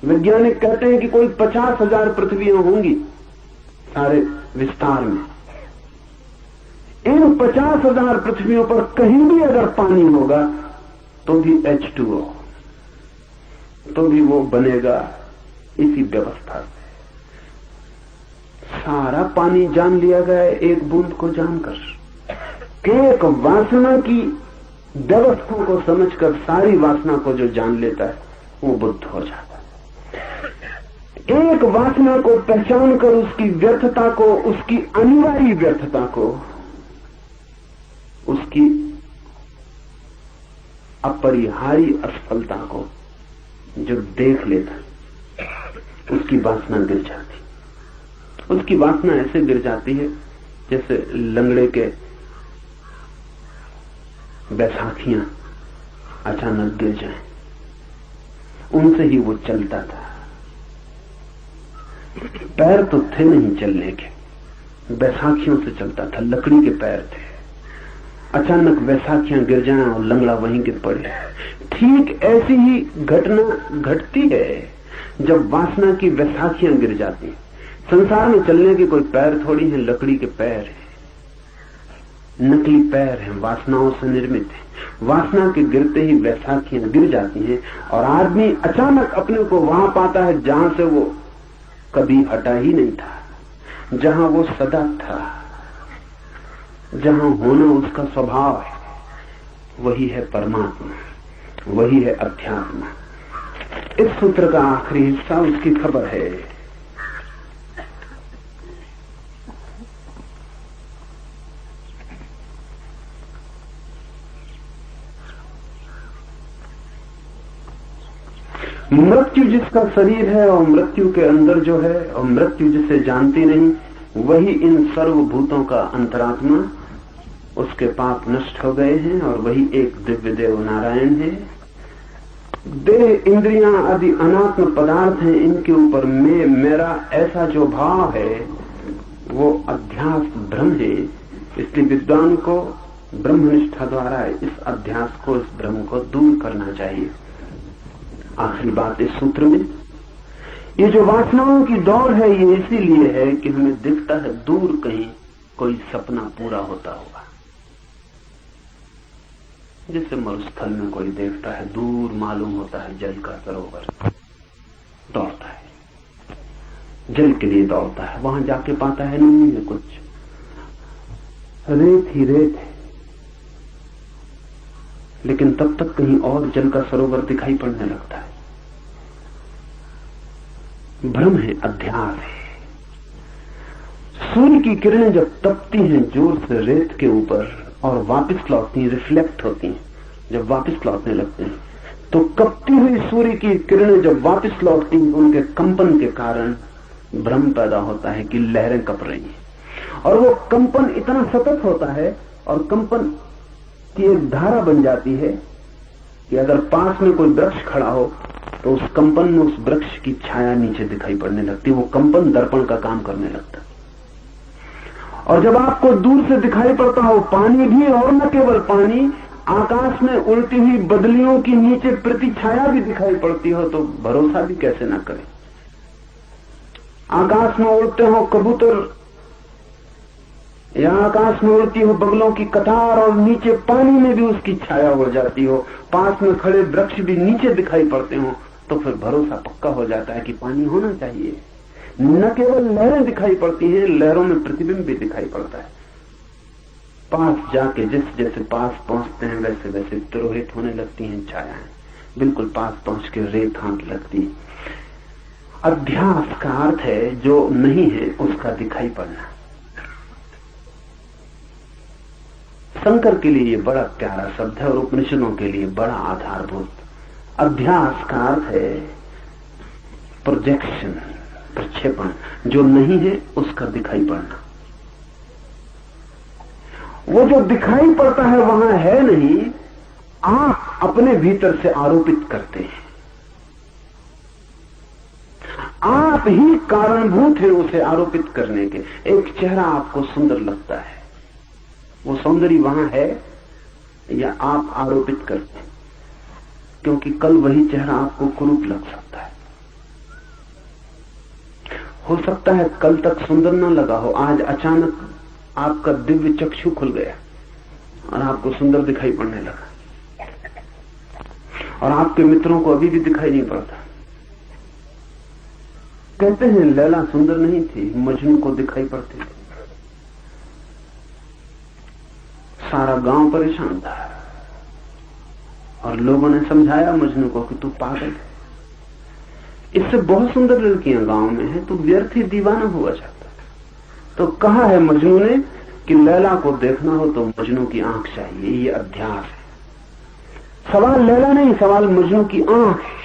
वैज्ञानिक कहते हैं कि कोई 50,000 पृथ्वियां होंगी सारे विस्तार में। इन 50,000 पृथ्वियों पर कहीं भी अगर पानी होगा तो भी H2O, तो भी वो बनेगा इसी व्यवस्था से। सारा पानी जान लिया गया एक बूंद को जानकर। एक वासना की व्यवस्था को समझकर सारी वासना को जो जान लेता है वो बुद्ध हो जाता है। एक वासना को पहचान कर उसकी व्यर्थता को, उसकी अनिवार्य व्यर्थता को, उसकी अपरिहार्य असफलता को जो देख लेता, उसकी वासना गिर जाती। उसकी वासना ऐसे गिर जाती है जैसे लंगड़े के बैसाखियां अचानक गिर जाएं। उनसे ही वो चलता था, पैर तो थे नहीं चलने के, बैसाखियों से चलता था, लकड़ी के पैर थे। अचानक बैसाखियां गिर जाएं और लंगड़ा वहीं गिर पड़े। ठीक ऐसी ही घटना घटती है जब वासना की बैसाखियां गिर जाती। संसार में चलने के कोई पैर थोड़ी हैं, लकड़ी के पैर हैं। नकली पैर हैं, वासनाओं से निर्मित है। वासना के गिरते ही वैसाखियां गिर जाती हैं और आदमी अचानक अपने को वहां पाता है जहां से वो कभी हटा ही नहीं था, जहां वो सदा था, जहां होना उसका स्वभाव है। वही है परमात्मा, वही है अध्यात्म। इस सूत्र का आखिरी हिस्सा उसकी खबर है। मृत्यु जिसका शरीर है और मृत्यु के अंदर जो है और मृत्यु जिसे जानती नहीं, वही इन सर्वभूतों का अंतरात्मा। उसके पाप नष्ट हो गए हैं और वही एक दिव्य देव नारायण है। देह इंद्रियां आदि अनात्म पदार्थ हैं, इनके ऊपर मैं मेरा ऐसा जो भाव है वो अध्यास भ्रम है। इसलिए विद्वान को ब्रह्मनिष्ठा द्वारा इस अध्यास को, इस भ्रम को दूर करना चाहिए। आखिरी बात इस सूत्र में, ये जो वासनाओं की दौड़ है ये इसीलिए है कि हमें दिखता है दूर कहीं कोई सपना पूरा होता होगा। जैसे मरुस्थल में कोई देखता है दूर मालूम होता है जल का सरोवर, दौड़ता है, जल के लिए दौड़ता है, वहां जाके पाता है नहीं है कुछ, रेत ही रेत है। लेकिन तब तक कहीं और जल का सरोवर दिखाई पड़ने लगता है। भ्रम है, अध्यास है। सूर्य की किरणें जब तपती हैं जोर से रेत के ऊपर और वापस लौटती हैं, रिफ्लेक्ट होती हैं, जब वापस लौटने लगते हैं, तो कपती हुई सूर्य की किरणें जब वापस लौटती हैं, उनके कंपन के कारण भ्रम पैदा होता है कि लहरें कप रही हैं। और वो कंपन इतना सतत होता है और कंपन की एक धारा बन जाती है कि अगर पास में कोई वृक्ष खड़ा हो तो उस कंपन में उस वृक्ष की छाया नीचे दिखाई पड़ने लगती है। वो कंपन दर्पण का काम करने लगता है। और जब आपको दूर से दिखाई पड़ता हो पानी भी, और न केवल पानी, आकाश में उड़ती हुई बदलियों की नीचे प्रति छाया भी दिखाई पड़ती हो, तो भरोसा भी कैसे ना करें। आकाश में उड़ते हो कबूतर या आकाश में उड़ती हो बगलों की कतार और नीचे पानी में भी उसकी छाया हो जाती हो, पास में खड़े वृक्ष भी नीचे दिखाई पड़ते हो, तो फिर भरोसा पक्का हो जाता है कि पानी होना चाहिए। न केवल लहरें दिखाई पड़ती हैं, लहरों में प्रतिबिंब भी दिखाई पड़ता है। पास जाके जैसे जैसे पास पहुंचते हैं वैसे वैसे तिरोहित होने लगती हैं छायाएं, बिल्कुल पास पहुंच के रेत हाथ लगती है। अध्यास का अर्थ है जो नहीं है उसका दिखाई पड़ना। शंकर के लिए ये बड़ा प्यारा शब्द है और उपनिषदों के लिए बड़ा आधारभूत। अध्यास का अर्थ है प्रोजेक्शन, प्रक्षेपण, जो नहीं है उसका दिखाई पड़ना। वो जो दिखाई पड़ता है वहां है नहीं, आप अपने भीतर से आरोपित करते हैं। आप ही कारणभूत हैं उसे आरोपित करने के। एक चेहरा आपको सुंदर लगता है, वो सौंदर्य वहां है या आप आरोपित करते हैं, क्योंकि कल वही चेहरा आपको कुरूप लग सकता है। हो सकता है कल तक सुंदर न लगा हो, आज अचानक आपका दिव्य चक्षु खुल गया और आपको सुंदर दिखाई पड़ने लगा। और आपके मित्रों को अभी भी दिखाई नहीं पड़ता। कहते हैं लैला सुंदर नहीं थी, मजनू को दिखाई पड़ती थी। सारा गांव परेशान था और लोगों ने समझाया मजनू को कि तू पागल है, इससे बहुत सुंदर लड़कियां गांव में हैं, तू व्यर्थ ही दीवाना हुआ जाता। तो कहा है मजनू ने कि लैला को देखना हो तो मजनू की आंख चाहिए। ये अध्यास है। सवाल लैला नहीं, सवाल मजनू की आंख है।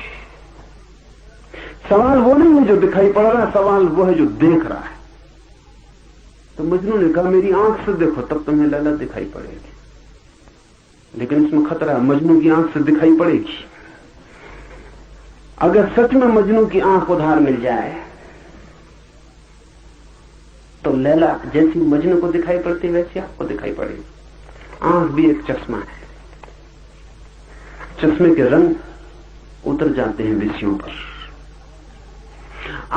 सवाल वो नहीं है जो दिखाई पड़ रहा है, सवाल वो है जो देख रहा है। तो मजनू ने कहा मेरी आंख से देखो तब तुम्हें लैला दिखाई पड़ेगी। लेकिन इसमें खतरा है, मजनू की आंख से दिखाई पड़ेगी। अगर सच में मजनू की आंख उधार मिल जाए तो लैला जैसी मजनू को दिखाई पड़ती वैसी आपको दिखाई पड़ेगी। आंख भी एक चश्मा है, चश्मे के रंग उतर जाते हैं विषयों पर।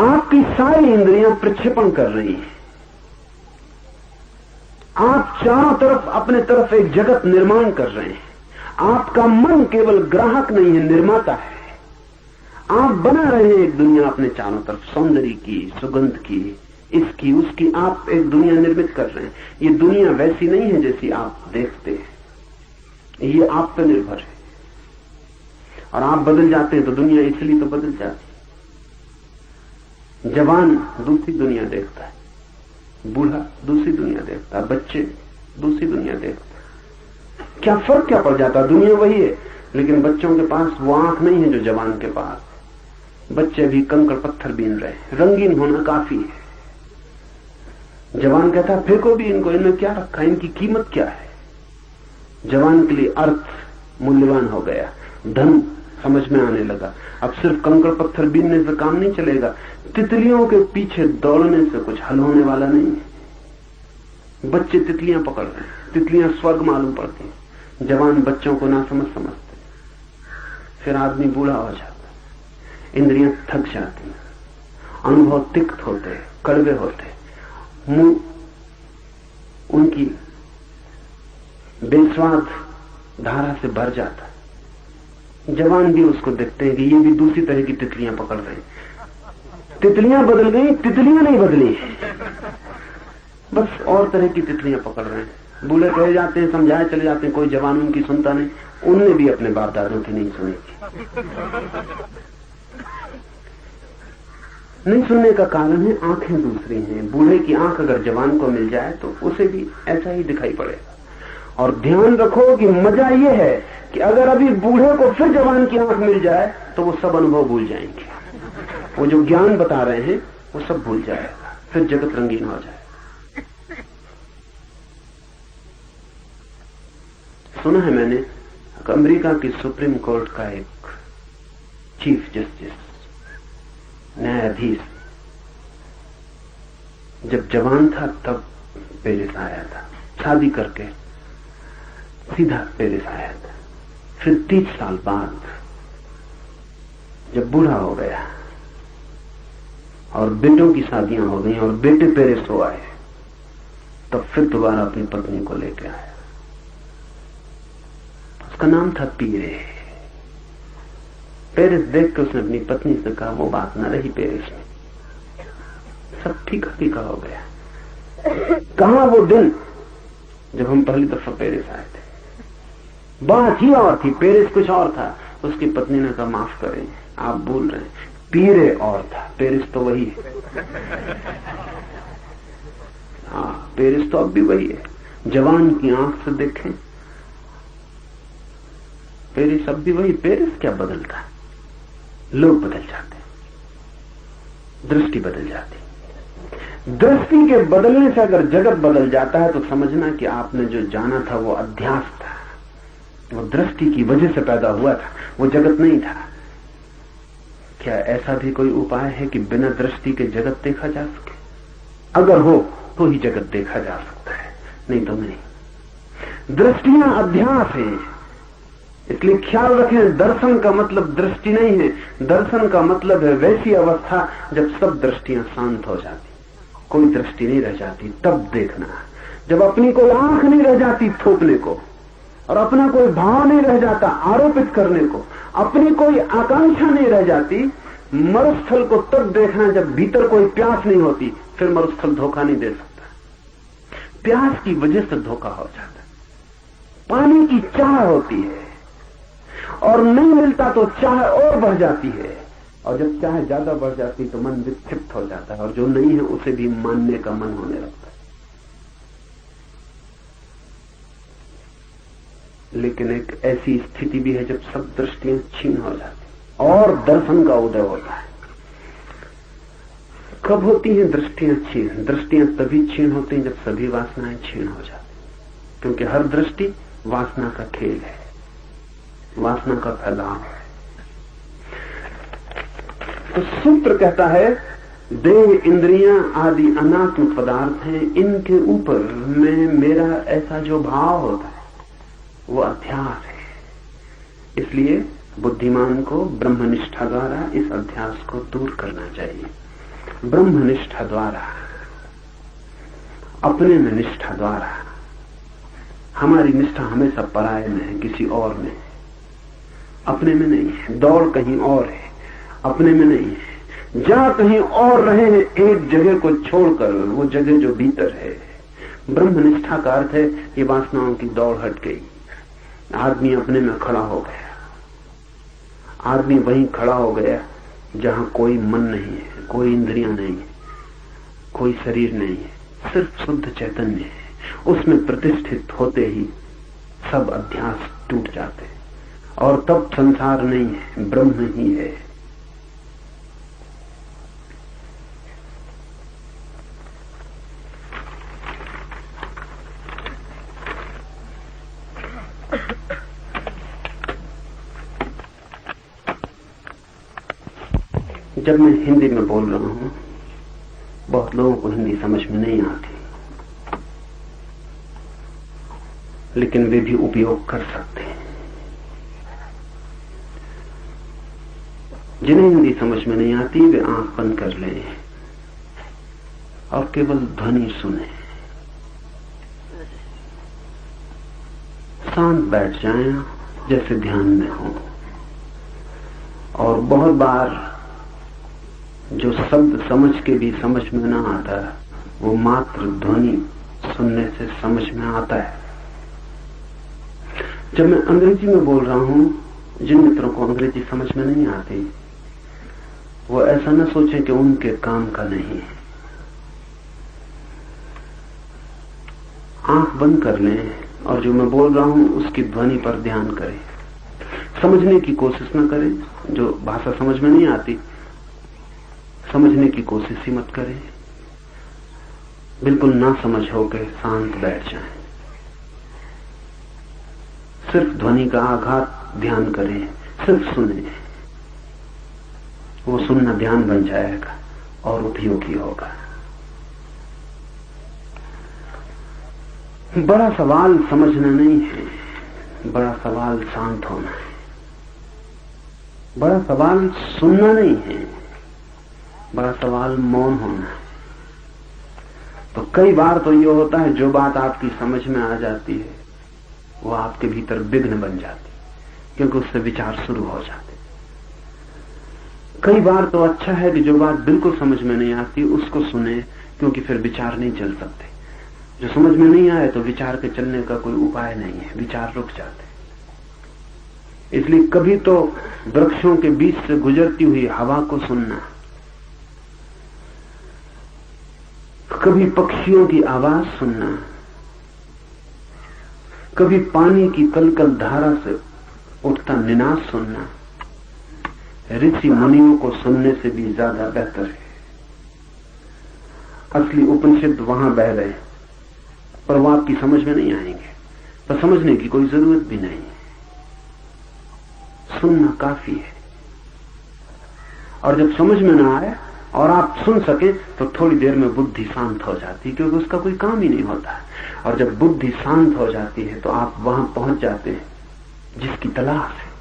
आपकी सारी इंद्रियां प्रक्षेपण कर रही हैं। आप चारों तरफ अपने तरफ एक जगत निर्माण कर रहे हैं। आपका मन केवल ग्राहक नहीं है, निर्माता है। आप बना रहे हैं एक दुनिया अपने चारों तरफ, सौंदर्य की, सुगंध की, इसकी उसकी, आप एक दुनिया निर्मित कर रहे हैं। ये दुनिया वैसी नहीं है जैसी आप देखते हैं, ये आप पर निर्भर है। और आप बदल जाते हैं तो दुनिया इसलिए तो बदल जाती है। जवान दूसरी दुनिया देखता है, बूढ़ा दूसरी दुनिया देखता है, बच्चे दूसरी दुनिया देखते हैं। क्या फर्क क्या पड़ जाता है? दुनिया वही है, लेकिन बच्चों के पास वो आंख नहीं है जो जवान के पास। बच्चे भी कंकड़ पत्थर बीन रहे हैं, रंगीन होना काफी है। जवान कहता है फेंको भी इनको, इनमें क्या रखा है, इनकी कीमत क्या है। जवान के लिए अर्थ मूल्यवान हो गया, धन समझ में आने लगा। अब सिर्फ कंकड़ पत्थर बीनने से काम नहीं चलेगा, तितलियों के पीछे दौड़ने से कुछ हल होने वाला नहीं है। बच्चे तितलियां पकड़ रहे हैं, तितलियां स्वर्ग मालूम पड़ती हैं। जवान बच्चों को ना समझते। फिर आदमी बूढ़ा हो जाता, इंद्रियां थक जाती, अनुभव तिक्त होते, कड़वे होते, मुंह उनकी बेस्वाद धारा से भर जाता। जवान भी उसको देखते हैं कि ये भी दूसरी तरह की तितलियां पकड़ रहे हैं। तितलियां बदल गई, तितलियां नहीं बदली, बस और तरह की तितलियां पकड़ रहे हैं। बूढ़े कहे जाते हैं, समझाए चले जाते हैं, कोई जवान उनकी सुनता नहीं। उनने भी अपने बाप दादों की नहीं सुनी। नहीं सुनने का कारण है आंखें दूसरी हैं। बूढ़े की आंख अगर जवान को मिल जाए तो उसे भी ऐसा ही दिखाई पड़ेगा। और ध्यान रखो कि मजा यह है कि अगर अभी बूढ़े को फिर जवान की आंख मिल जाए तो वो सब अनुभव भूल जाएंगे। वो जो ज्ञान बता रहे हैं वो सब भूल जाएगा, फिर जगत रंगीन हो जाए। सुना है मैंने, अमेरिका की सुप्रीम कोर्ट का एक चीफ जस्टिस, न्यायाधीश, जब जवान था तब पेरिस आया था, शादी करके सीधा पेरिस आया था। फिर 30 साल बाद जब बूढ़ा हो गया और बेटों की शादियां हो गई और बेटे पेरिस हो आए, तब फिर दोबारा अपनी पत्नी को लेकर आया। उसका नाम था पीरे। पेरिस देख के उसने अपनी पत्नी से कहा, वो बात न रही पेरिस में, सब फीका फीका हो गया। कहां वो दिन जब हम पहली दफा पेरिस आए थे? बात ही और थी, पेरिस कुछ और था। उसकी पत्नी ने कहा, माफ करें, आप भूल रहे हैं, पीरे और था, पेरिस तो वही है। हाँ, पेरिस तो अब भी वही है। जवान की आंख से देखें, पेरिस अब भी वही। पेरिस क्या बदलता? लोग बदल जाते, दृष्टि बदल जाती। दृष्टि के बदलने से अगर जगत बदल जाता है तो समझना कि आपने जो जाना था वो अध्यास था, वो दृष्टि की वजह से पैदा हुआ था, वो जगत नहीं था। क्या ऐसा भी कोई उपाय है कि बिना दृष्टि के जगत देखा जा सके? अगर हो तो ही जगत देखा जा सकता है, नहीं तो नहीं। दृष्टियां अध्यास है, इसलिए ख्याल रखें, दर्शन का मतलब दृष्टि नहीं है। दर्शन का मतलब है वैसी अवस्था जब सब दृष्टियां शांत हो जाती, कोई दृष्टि नहीं रह जाती, तब देखना। जब अपनी कोई आंख नहीं रह जाती थोपने को, और अपना कोई भाव नहीं रह जाता आरोपित करने को, अपनी कोई आकांक्षा नहीं रह जाती, मरुस्थल को तब देखना जब भीतर कोई प्यास नहीं होती। फिर मरुस्थल धोखा नहीं दे सकता। प्यास की वजह से धोखा हो जाता। पानी की चाह होती है और नहीं मिलता तो चाह और बढ़ जाती है, और जब चाह ज्यादा बढ़ जाती तो मन विक्षिप्त हो जाता है, और जो नहीं है उसे भी मानने का मन होने लगता है। लेकिन एक ऐसी स्थिति भी है जब सब दृष्टियां छीन हो जाती और दर्शन का उदय होता है। कब होती हैं दृष्टियां छीन? दृष्टियां तभी छीन होती हैं जब सभी वासनाएं छीन हो जाती, क्योंकि हर दृष्टि वासना का खेल है, वासना का फैलाव है। तो सूत्र कहता है, देह इंद्रियां आदि अनात्म पदार्थ हैं, इनके ऊपर में मेरा ऐसा जो भाव होता है वो अध्यास है। इसलिए बुद्धिमान को ब्रह्मनिष्ठा द्वारा इस अध्यास को दूर करना चाहिए, ब्रह्मनिष्ठा द्वारा। अपने में निष्ठा द्वारा। हमारी निष्ठा हमेशा पराये में है, किसी और में, अपने में नहीं है। दौड़ कहीं और है, अपने में नहीं है। जहां कहीं और रहे हैं एक जगह को छोड़कर, वो जगह जो भीतर है। ब्रह्मनिष्ठा का अर्थ है ये वासनाओं की दौड़ हट गई, आदमी अपने में खड़ा हो गया। आदमी वहीं खड़ा हो गया जहां कोई मन नहीं है, कोई इंद्रियां नहीं है, कोई शरीर नहीं है, सिर्फ शुद्ध चैतन्य है। उसमें प्रतिष्ठित होते ही सब अध्यास टूट जाते और तब संसार नहीं है, ब्रह्म ही है। जब मैं हिंदी में बोल रहा हूं, बहुत लोगों को हिंदी समझ में नहीं आती, लेकिन वे भी उपयोग कर सकते हैं। जिन्हें हिंदी समझ में नहीं आती वे आंख बंद कर लें और केवल ध्वनि सुने, शांत बैठ जाएं जैसे ध्यान में हो। और बहुत बार जो शब्द समझ के भी समझ में ना आता, वो मात्र ध्वनि सुनने से समझ में आता है। जब मैं अंग्रेजी में बोल रहा हूं, जिन मित्रों को अंग्रेजी समझ में नहीं आती, वो ऐसा न सोचें कि उनके काम का नहीं है। आंख बंद कर लें और जो मैं बोल रहा हूं उसकी ध्वनि पर ध्यान करें। समझने की कोशिश न करें। जो भाषा समझ में नहीं आती, समझने की कोशिश ही मत करें। बिल्कुल ना समझ होकर शांत बैठ जाएं। सिर्फ ध्वनि का आघात ध्यान करें, सिर्फ सुने। वो सुनना ध्यान बन जाएगा और उपयोगी होगा। बड़ा सवाल समझना नहीं है, बड़ा सवाल शांत होना है। बड़ा सवाल सुनना नहीं है, बड़ा सवाल मौन होना है। तो कई बार तो ये होता है, जो बात आपकी समझ में आ जाती है वो आपके भीतर विघ्न बन जाती, क्योंकि उससे विचार शुरू हो जाते। कई बार तो अच्छा है कि जो बात बिल्कुल समझ में नहीं आती उसको सुने, क्योंकि फिर विचार नहीं चल सकते। जो समझ में नहीं आए तो विचार के चलने का कोई उपाय नहीं है, विचार रुक जाते। इसलिए कभी तो वृक्षों के बीच से गुजरती हुई हवा को सुनना, कभी पक्षियों की आवाज सुनना, कभी पानी की कलकल धारा से उठता निनाद सुनना, ऋषि मुनियों को सुनने से भी ज्यादा बेहतर है। असली उपनिषद वहां बह रहे हैं, पर वो आपकी समझ में नहीं आएंगे, पर समझने की कोई जरूरत भी नहीं है। सुनना काफी है। और जब समझ में ना आए और आप सुन सके तो थोड़ी देर में बुद्धि शांत हो जाती है, क्योंकि उसका कोई काम ही नहीं होता। और जब बुद्धि शांत हो जाती है तो आप वहां पहुंच जाते हैं जिसकी तलाश है।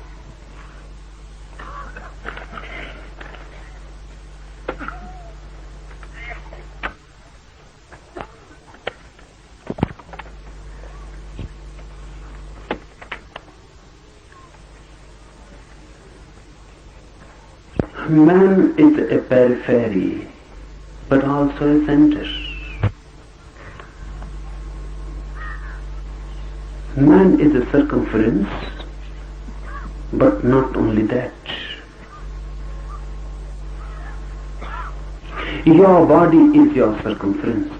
Man is a periphery, but also a center. Man is a circumference, but not only that. Your body is your circumference,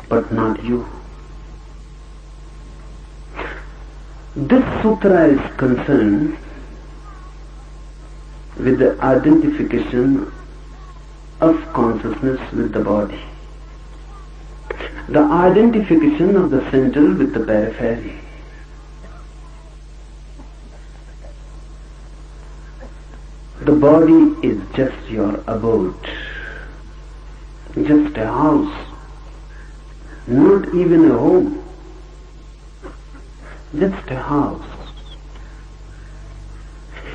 but not you. This sutra is concerned with the identification of consciousness with the body, the identification of the center with the periphery. The body is just your abode, just a house, not even a home, just a house.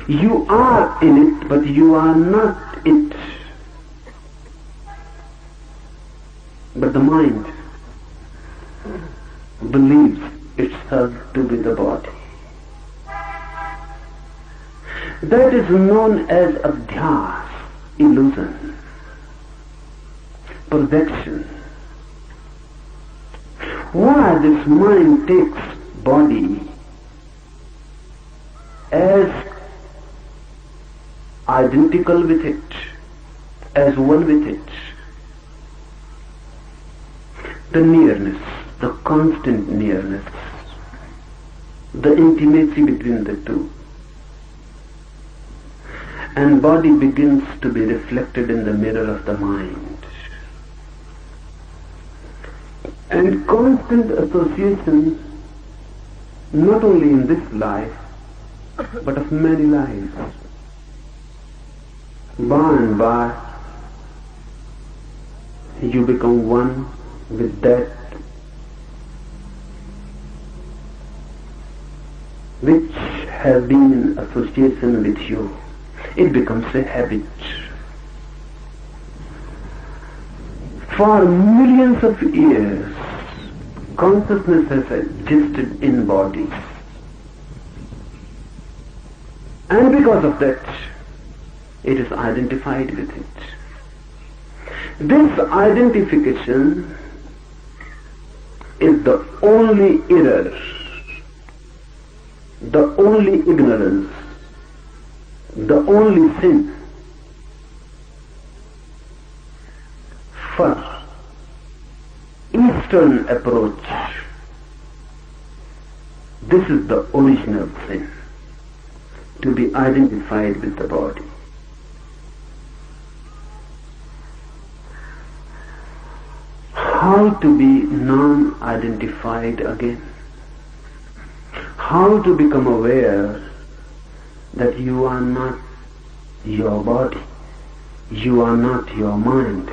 You are in it, but you are not it. But the mind believes itself to be the body. That is known as adhyas, illusion, projection. Why this mind takes body as identical with it, as one with it? The nearness, the constant nearness, the intimacy between the two. And body begins to be reflected in the mirror of the mind. And constant association, not only in this life, but of many lives. By and by, you become one with that which has been in association with you. It becomes a habit. For millions of years, consciousness has existed in bodies. And because of that, it is identified with it. This identification is the only error, the only ignorance, the only sin for Eastern approach. This is the original sin, to be identified with the body. How to be non-identified again? How to become aware that you are not your body, you are not your mind?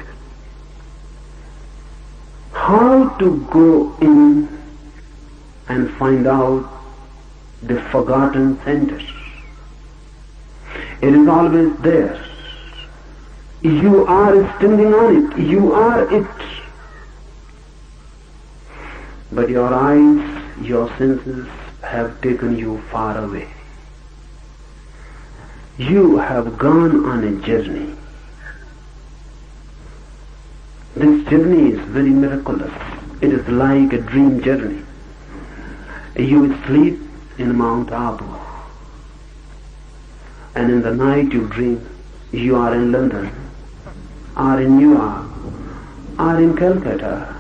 How to go in and find out the forgotten center? It is always there. You are standing on it, you are it. But your eyes, your senses have taken you far away. You have gone on a journey. This journey is very miraculous. It is like a dream journey. You sleep in Mount Abu, and in the night you dream you are in London, or in New York, or in Calcutta.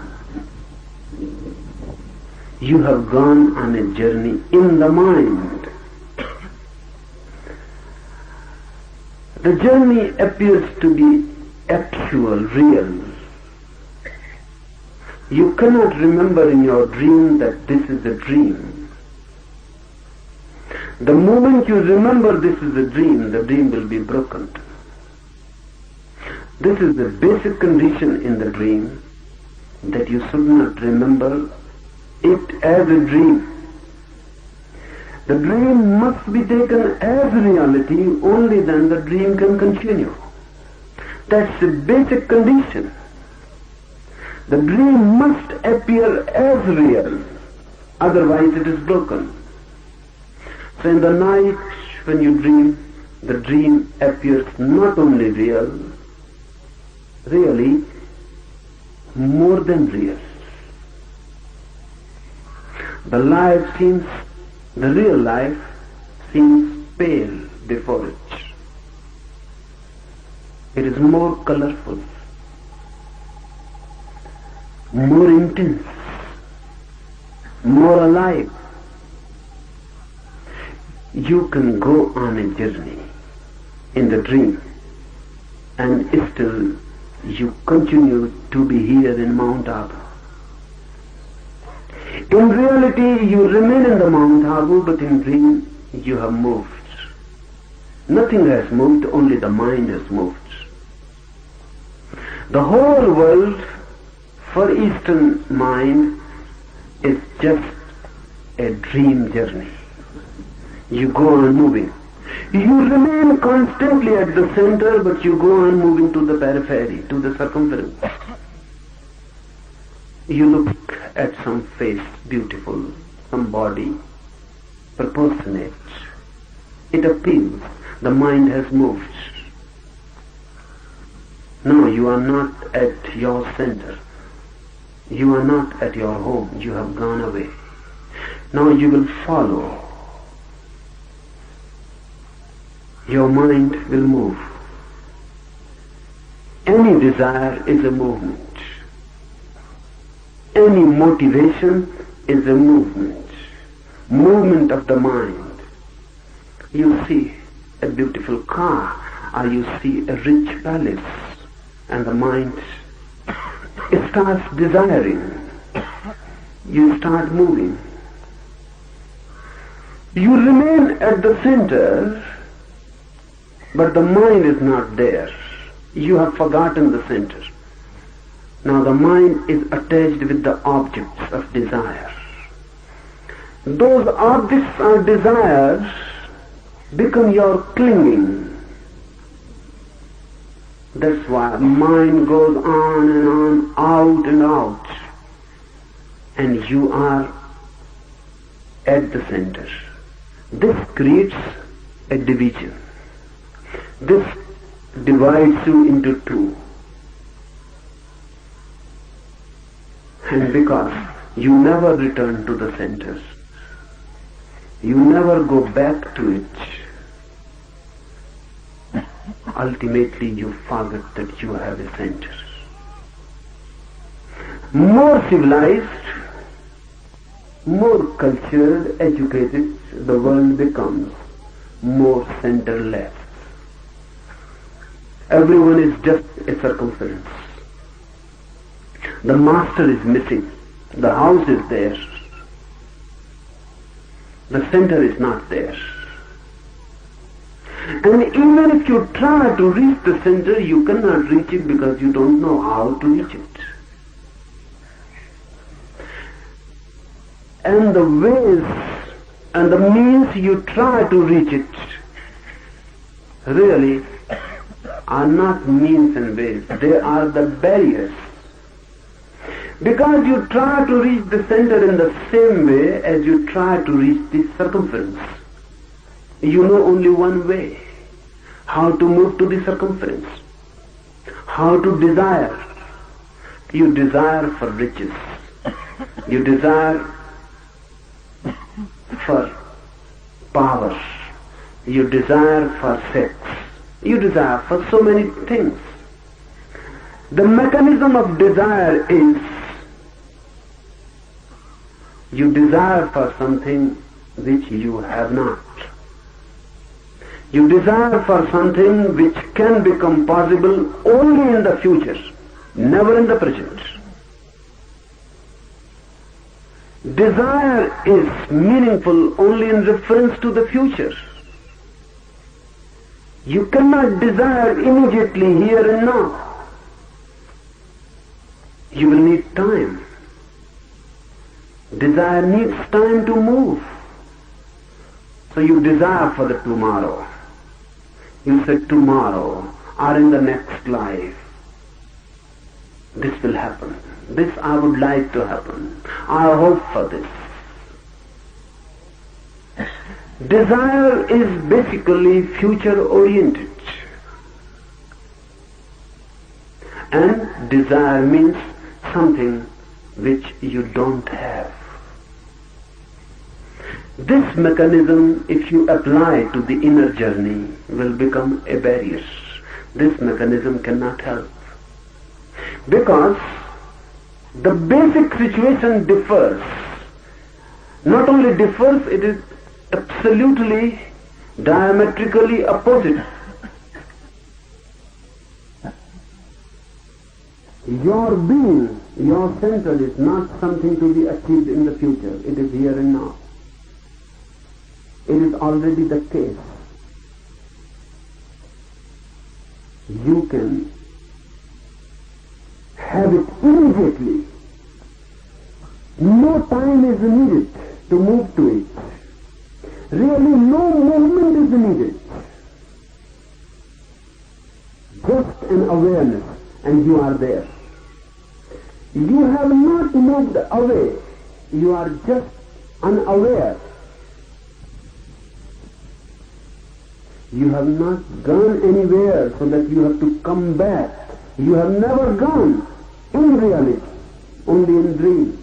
You have gone on a journey in the mind. The journey appears to be actual, real. You cannot remember in your dream that this is a dream. The moment you remember this is a dream, the dream will be broken. This is the basic condition in the dream, that you should not remember it as a dream. The dream must be taken as reality, only then the dream can continue. That's the basic condition. The dream must appear as real, otherwise it is broken. So in the night when you dream, the dream appears not only real, really more than real. The real life seems pale before it. It is more colorful, more intense, more alive. You can go on a journey in the dream, and still you continue to be here in Mount Abu. In reality, you remain in the Mount Abu, but in dream you have moved. Nothing has moved, only the mind has moved. The whole world, for Eastern mind, is just a dream journey. You go on moving. You remain constantly at the center, but you go on moving to the periphery, to the circumference. You look at some face beautiful, some body proportionate. It appeals. The mind has moved. No, you are not at your center. You are not at your home. You have gone away. Now you will follow. Your mind will move. Any desire is a movement. Any motivation is a movement. Movement of the mind. You see a beautiful car, or you see a rich palace, and the mind starts desiring. You start moving. You remain at the center, but the mind is not there. You have forgotten the center. Now the mind is attached with the objects of desire. Those objects or desires become your clinging. That's why mind goes on and on, out and out. And you are at the center. This creates a division. This divides you into two. And because you never return to the center, you never go back to it, ultimately you forget that you have a center. More civilized, more cultured, educated the world becomes, more centerless. Everyone is just a circumference. The master is missing. The house is there. The center is not there. And even if you try to reach the center, you cannot reach it because you don't know how to reach it. And the ways and the means you try to reach it really are not means and ways. They are the barriers. Because you try to reach the center in the same way as you try to reach the circumference. You know only one way. How to move to the circumference. How to desire. You desire for riches. You desire for power. You desire for sex. You desire for so many things. The mechanism of desire is you desire for something which you have not. You desire for something which can become possible only in the future, never in the present. Desire is meaningful only in reference to the future. You cannot desire immediately here and now. You will need time. Desire needs time to move. So you desire for the tomorrow. You say tomorrow or in the next life. This will happen. This I would like to happen. I hope for this. Desire is basically future oriented. And desire means something which you don't have. This mechanism, if you apply to the inner journey, will become a barrier. This mechanism cannot help. Because the basic situation differs. Not only differs, it is absolutely diametrically opposite. Your being, your center is not something to be achieved in the future. It is here and now. It is already the case. You can have it immediately. No time is needed to move to it. Really, no movement is needed. Just an awareness, and you are there. You have not moved away. You are just unaware. You have not gone anywhere so that you have to come back. You have never gone in reality, only in dream.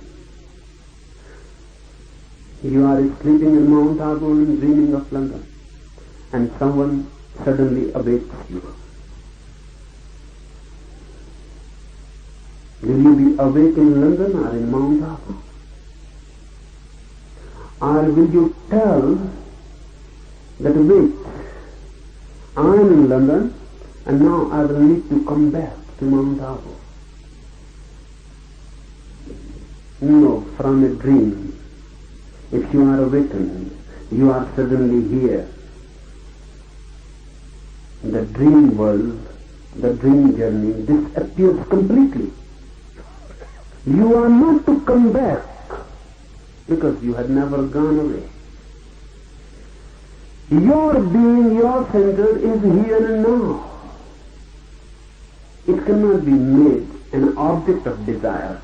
You are sleeping in Mount Auburn and dreaming of London, and someone suddenly awakes you. Will you be awake in London or in Mount Auburn? Or will you tell that, wait, I am in London and now I will need to come back to Mount Auburn? No, from a dream. If you are awakened, you are suddenly here. The dream world, the dream journey disappears completely. You are not to come back because you had never gone away. Your being, your center is here and now. It cannot be made an object of desire.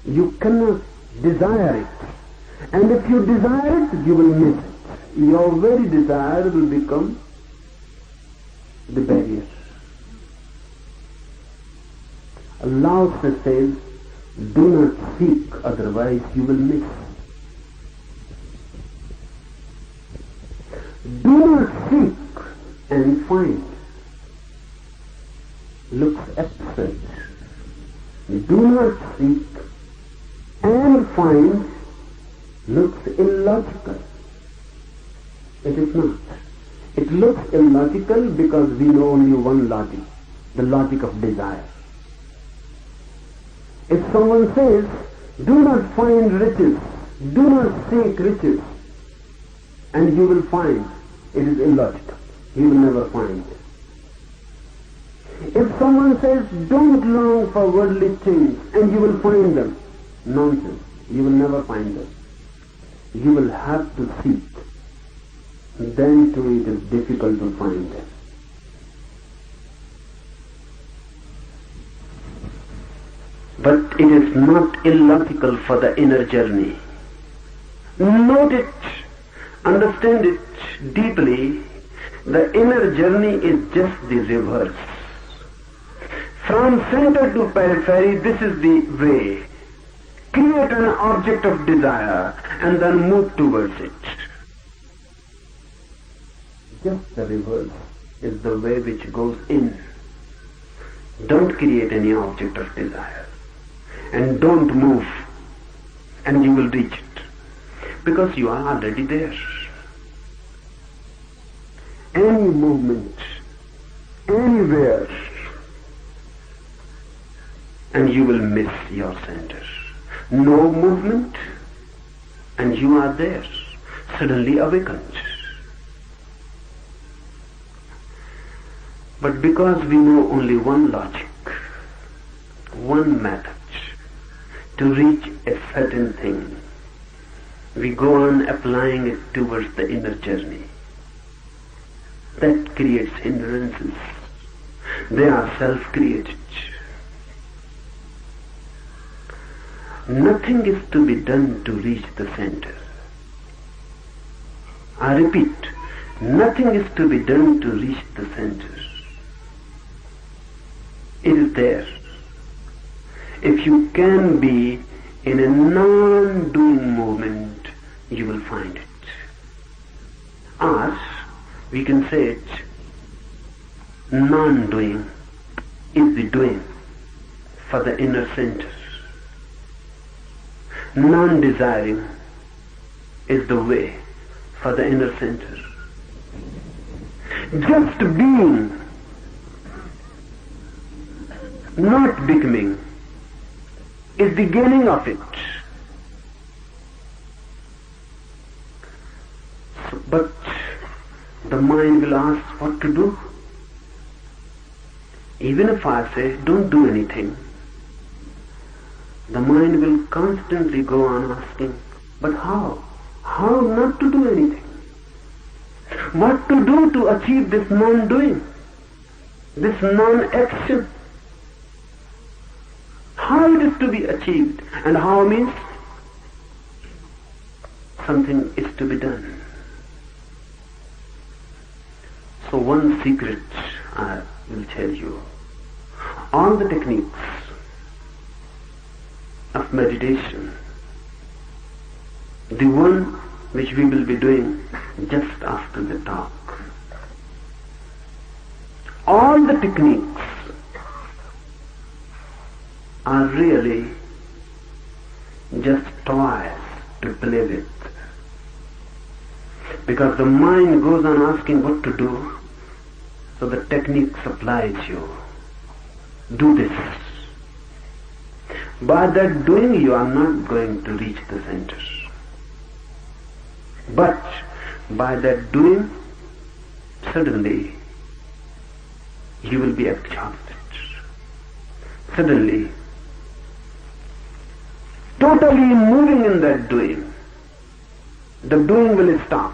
You cannot desire it. And if you desire it, you will miss it. Your very desire will become the barrier. Lao Tzu says, do not seek, otherwise you will miss. Do not seek and find. Looks absurd. Do not seek and find looks illogical. It is not. It looks illogical because we know only one logic, the logic of desire. If someone says, do not find riches, do not seek riches, and you will find, it is illogical. You will never find. If someone says, don't long for worldly things, and you will find them, nonsense. You will never find them. You will have to seek. Then too it is difficult to find them. But it is not illogical for the inner journey. Note it, understand it deeply. The inner journey is just the reverse. From center to periphery, this is the way. Create an object of desire and then move towards it. Just the reverse is the way which goes in. Don't create any object of desire. And don't move, and you will reach it, because you are already there. Any movement, anywhere, and you will miss your center. No movement, and you are there, suddenly awakened. But because we know only one logic, one method, to reach a certain thing, we go on applying it towards the inner journey. That creates hindrances. They are self-created. Nothing is to be done to reach the center. I repeat, nothing is to be done to reach the center. It is there. If you can be in a non-doing movement, you will find it. Or, we can say it, non-doing is the doing for the inner center. Non-desiring is the way for the inner center. Just being, not becoming, is the gaining of it. But the mind will ask what to do. Even if I say, don't do anything, the mind will constantly go on asking, but how? How not to do anything? What to do to achieve this non-doing, this non-action? how it is to be achieved. And how means something is to be done. So one secret I will tell you. All the techniques of meditation, the one which we will be doing just after the talk, all the techniques are really just toys to play with. Because the mind goes on asking what to do, so the technique supplies you. Do this. By that doing, you are not going to reach the center. But by that doing, suddenly you will be exhausted. Suddenly, totally moving in that doing, the doing will stop.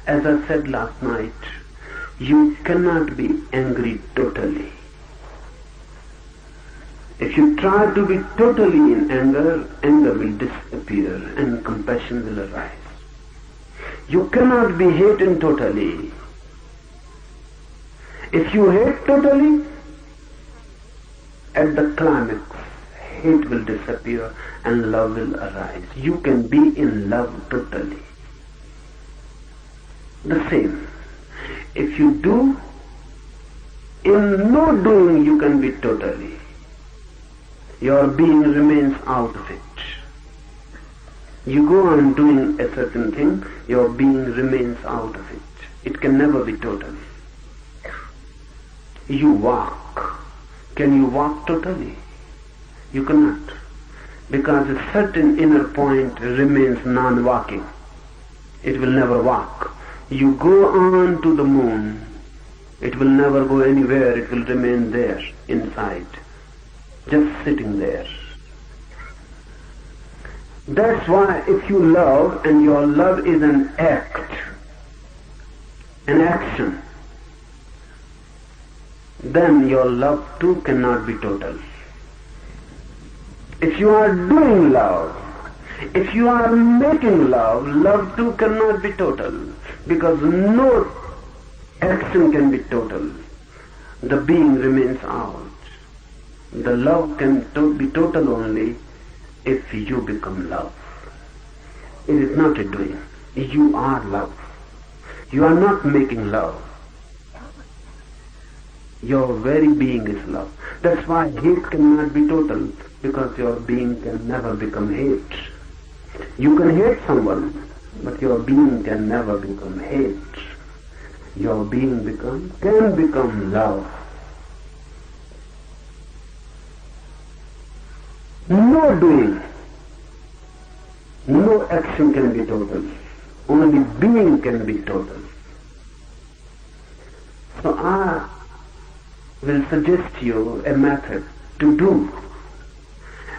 As I said last night, you cannot be angry totally. If you try to be totally in anger, anger will disappear and compassion will arise. You cannot be hating totally. If you hate totally, at the climax, hate will disappear and love will arise. You can be in love totally. The same. If you do, in no doing you can be totally. Your being remains out of it. You go on doing a certain thing, your being remains out of it. It can never be total. You walk. Can you walk totally? You cannot. Because a certain inner point remains non-walking. It will never walk. You go on to the moon. It will never go anywhere. It will remain there, inside. Just sitting there. That's why if you love and your love is an act, an action, then your love too cannot be total. If you are doing love, if you are making love, love too cannot be total, because no action can be total. The being remains out. The love can be total only if you become love. It is not a doing. You are love. You are not making love. Your very being is love. That's why hate cannot be total, because your being can never become hate. You can hate someone, but your being can never become hate. Your being can become love. No doing, no action can be total. Only being can be total. So I will suggest you a method to do.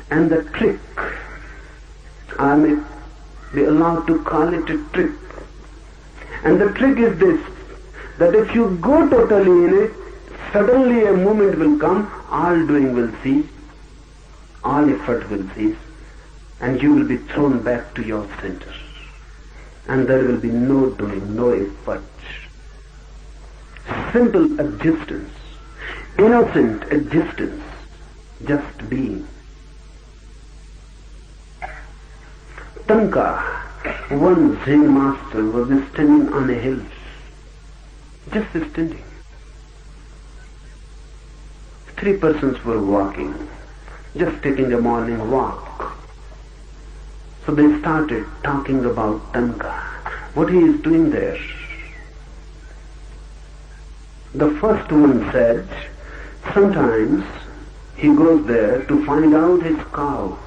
And the trick, I may be allowed to call it a trick. And the trick is this, that if you go totally in it, suddenly a moment will come, all doing will cease, all effort will cease, and you will be thrown back to your center. And there will be no doing, no effort. Simple existence, innocent existence, just being. Tanka, one Zen master, was standing on a hill, just standing. 3 persons were walking, just taking a morning walk. So they started talking about Tanka, what he is doing there. The first one said, sometimes he goes there to find out his cow.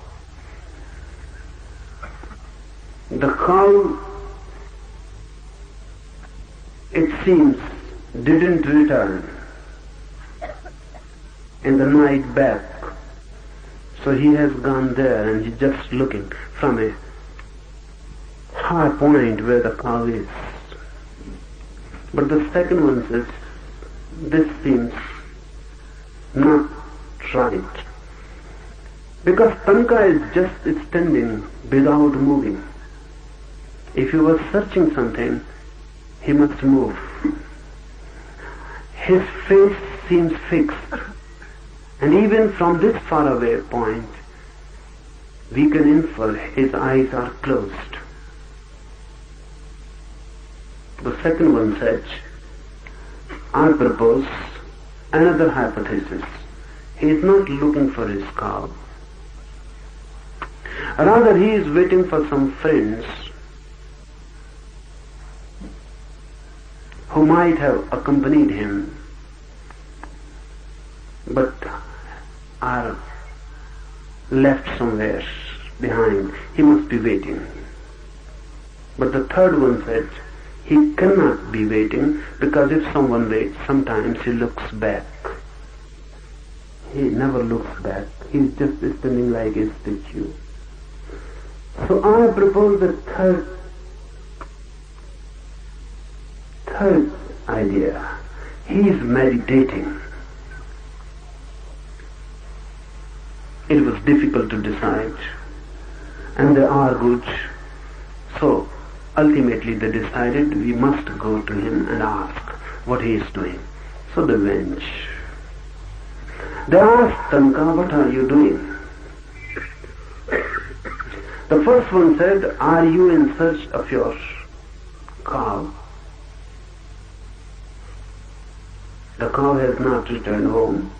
The cow, it seems, didn't return in the night back. So he has gone there and he's just looking from a high point where the cow is. But the second one says, this seems not right. Because Tanka is just standing without moving. If he was searching something, he must move. His face seems fixed. And even from this faraway point, we can infer his eyes are closed. The second one said, I propose another hypothesis. He is not looking for his cow. Rather, he is waiting for some friends who might have accompanied him, but are left somewhere behind. He must be waiting. But the third one said, he cannot be waiting, because if someone waits, sometimes he looks back. He never looks back. He is just standing like a statue. So I propose the third idea. He is meditating. It was difficult to decide, and they argued. So ultimately they decided we must go to him and ask what he is doing. So they went. They asked Tanka, what are you doing? The first one said, are you in search of your cow? The cow has not returned home.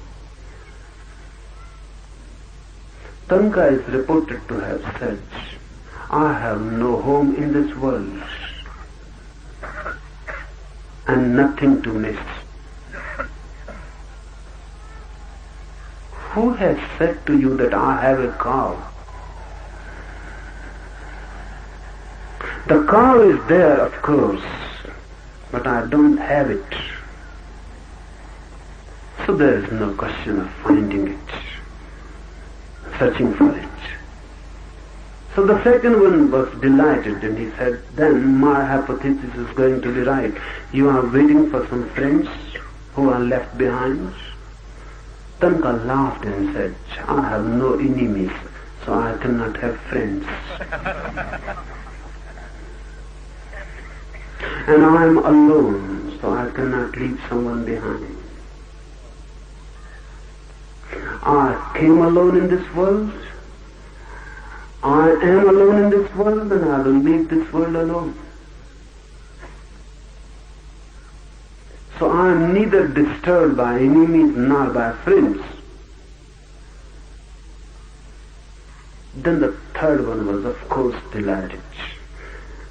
Tanka is reported to have said, I have no home in this world and nothing to miss. Who has said to you that I have a cow? The cow is there, of course, but I don't have it. So there is no question of finding it, searching for it. So the second one was delighted, and he said, then my hypothesis is going to be right. You are waiting for some friends who are left behind? Tanka laughed and said, I have no enemies, so I cannot have friends. And I am alone, so I cannot leave someone behind. I came alone in this world. I am alone in this world, and I will leave this world alone. So I am neither disturbed by enemies nor by friends. Then the third one was, of course, delighted.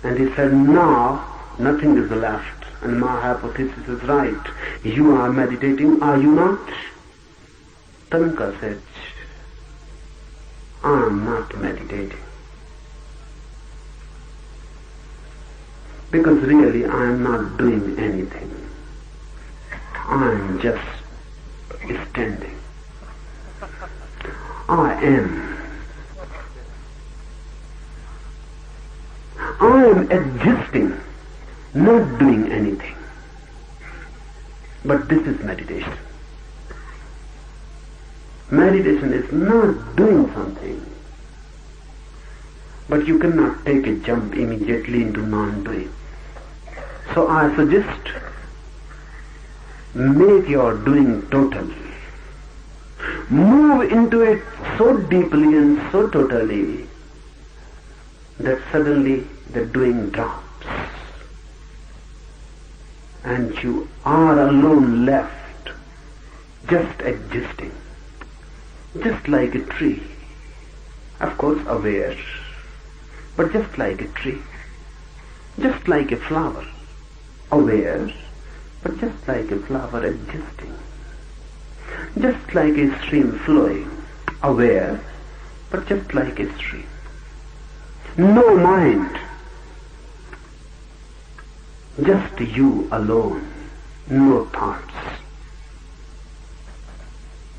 And he said, now nothing is left, and my hypothesis is right. You are meditating, are you not? Tanka said, I am not meditating. Because really I am not doing anything. I am just standing. I am. I am existing, not doing anything. But this is meditation. Meditation is not doing something. But you cannot take a jump immediately into non-doing. So I suggest, make your doing total. Move into it so deeply and so totally that suddenly the doing drops. And you are alone left, just existing. Just like a tree. Of course aware, but just like a tree. Just like a flower. Aware, but just like a flower existing. Just like a stream flowing. Aware, but just like a stream. No mind. Just you alone. No thoughts.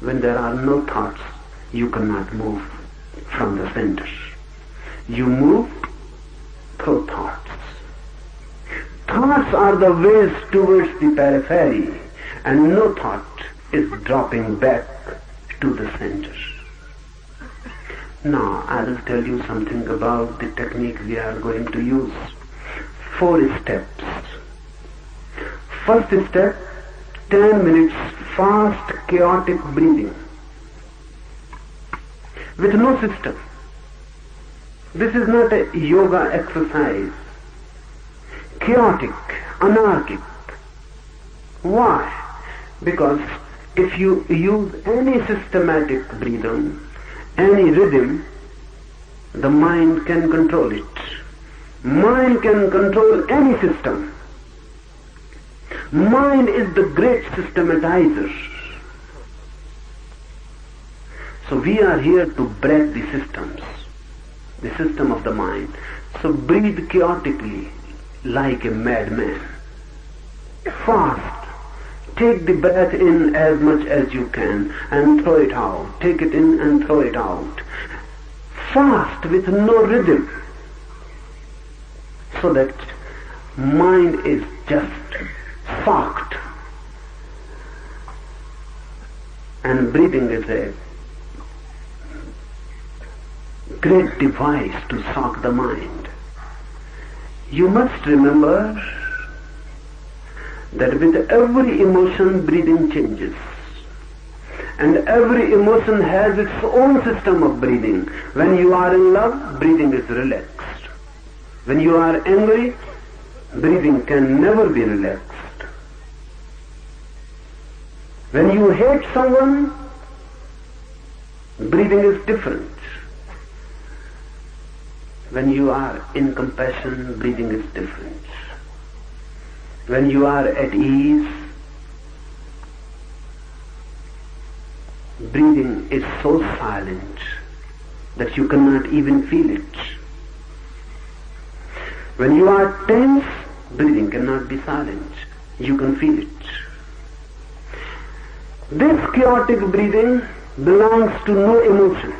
When there are no thoughts, you cannot move from the center. You move through thoughts. Thoughts are the ways towards the periphery, and no thought is dropping back to the center. Now I will tell you something about the technique we are going to use. 4 steps. First step, 10 minutes fast chaotic breathing with no system. This is not a yoga exercise. Chaotic, anarchic. Why? Because if you use any systematic breathing, any rhythm, the mind can control it. Mind can control any system. Mind is the great systematizer. So we are here to break the systems, the system of the mind. So breathe chaotically like a madman. Fast. Take the breath in as much as you can and throw it out. Take it in and throw it out. Fast with no rhythm. So that mind is just socked. And breathing is a great device to sock the mind. You must remember that with every emotion breathing changes, and every emotion has its own system of breathing. When you are in love, breathing is relaxed. When you are angry, breathing can never be relaxed. When you hate someone, breathing is different. When you are in compassion, breathing is different. When you are at ease, breathing is so silent that you cannot even feel it. When you are tense, breathing cannot be silent. You can feel it. This chaotic breathing belongs to no emotion.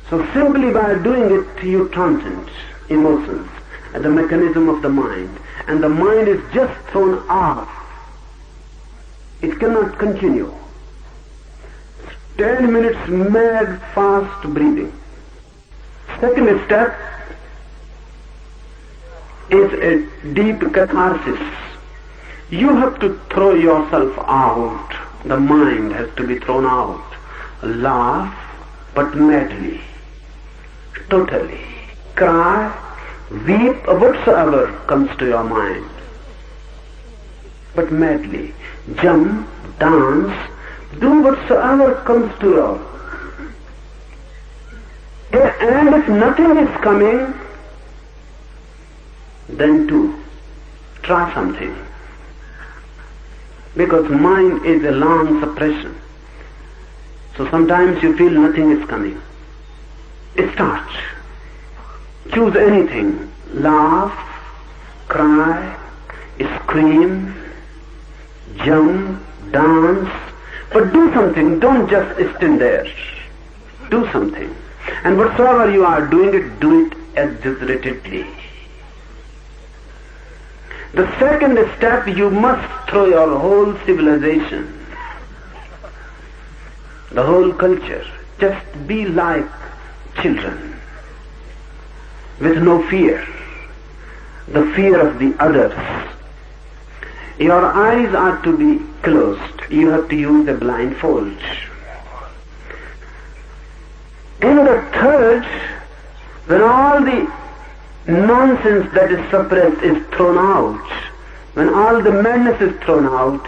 So simply by doing it, you transcend emotions and the mechanism of the mind, and the mind is just thrown off. It cannot continue. 10 minutes mad fast breathing. Second step is a deep catharsis. You have to throw yourself out. The mind has to be thrown out. Laugh, but madly, totally. Cry, weep, whatsoever comes to your mind, but madly. Jump, dance, do whatsoever comes to your. And if nothing is coming, then too, try something. Because mind is a long suppression. So sometimes you feel nothing is coming. Start. Choose anything. Laugh, cry, scream, jump, dance. But do something. Don't just stand there. Do something. And whatsoever you are doing it, do it exaggeratedly. The second step, you must throw your whole civilization, the whole culture. Just be like children, with no fear, the fear of the others. Your eyes are to be closed. You have to use a blindfold. And the third, when all the nonsense that is suppressed is thrown out, when all the madness is thrown out,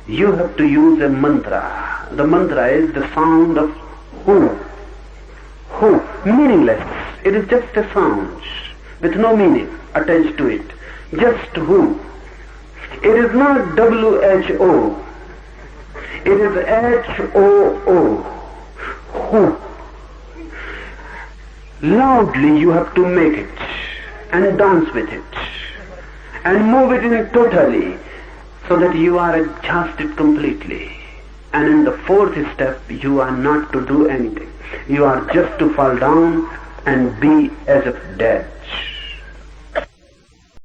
you have to use a mantra. The mantra is the sound of who. Who, meaningless. It is just a sound with no meaning attached to it. Just who. It is not WHO. It is HOO. Who. Loudly you have to make it and dance with it and move it in totally so that you are adjusted completely. And in the fourth step, you are not to do anything. You are just to fall down and be as if dead.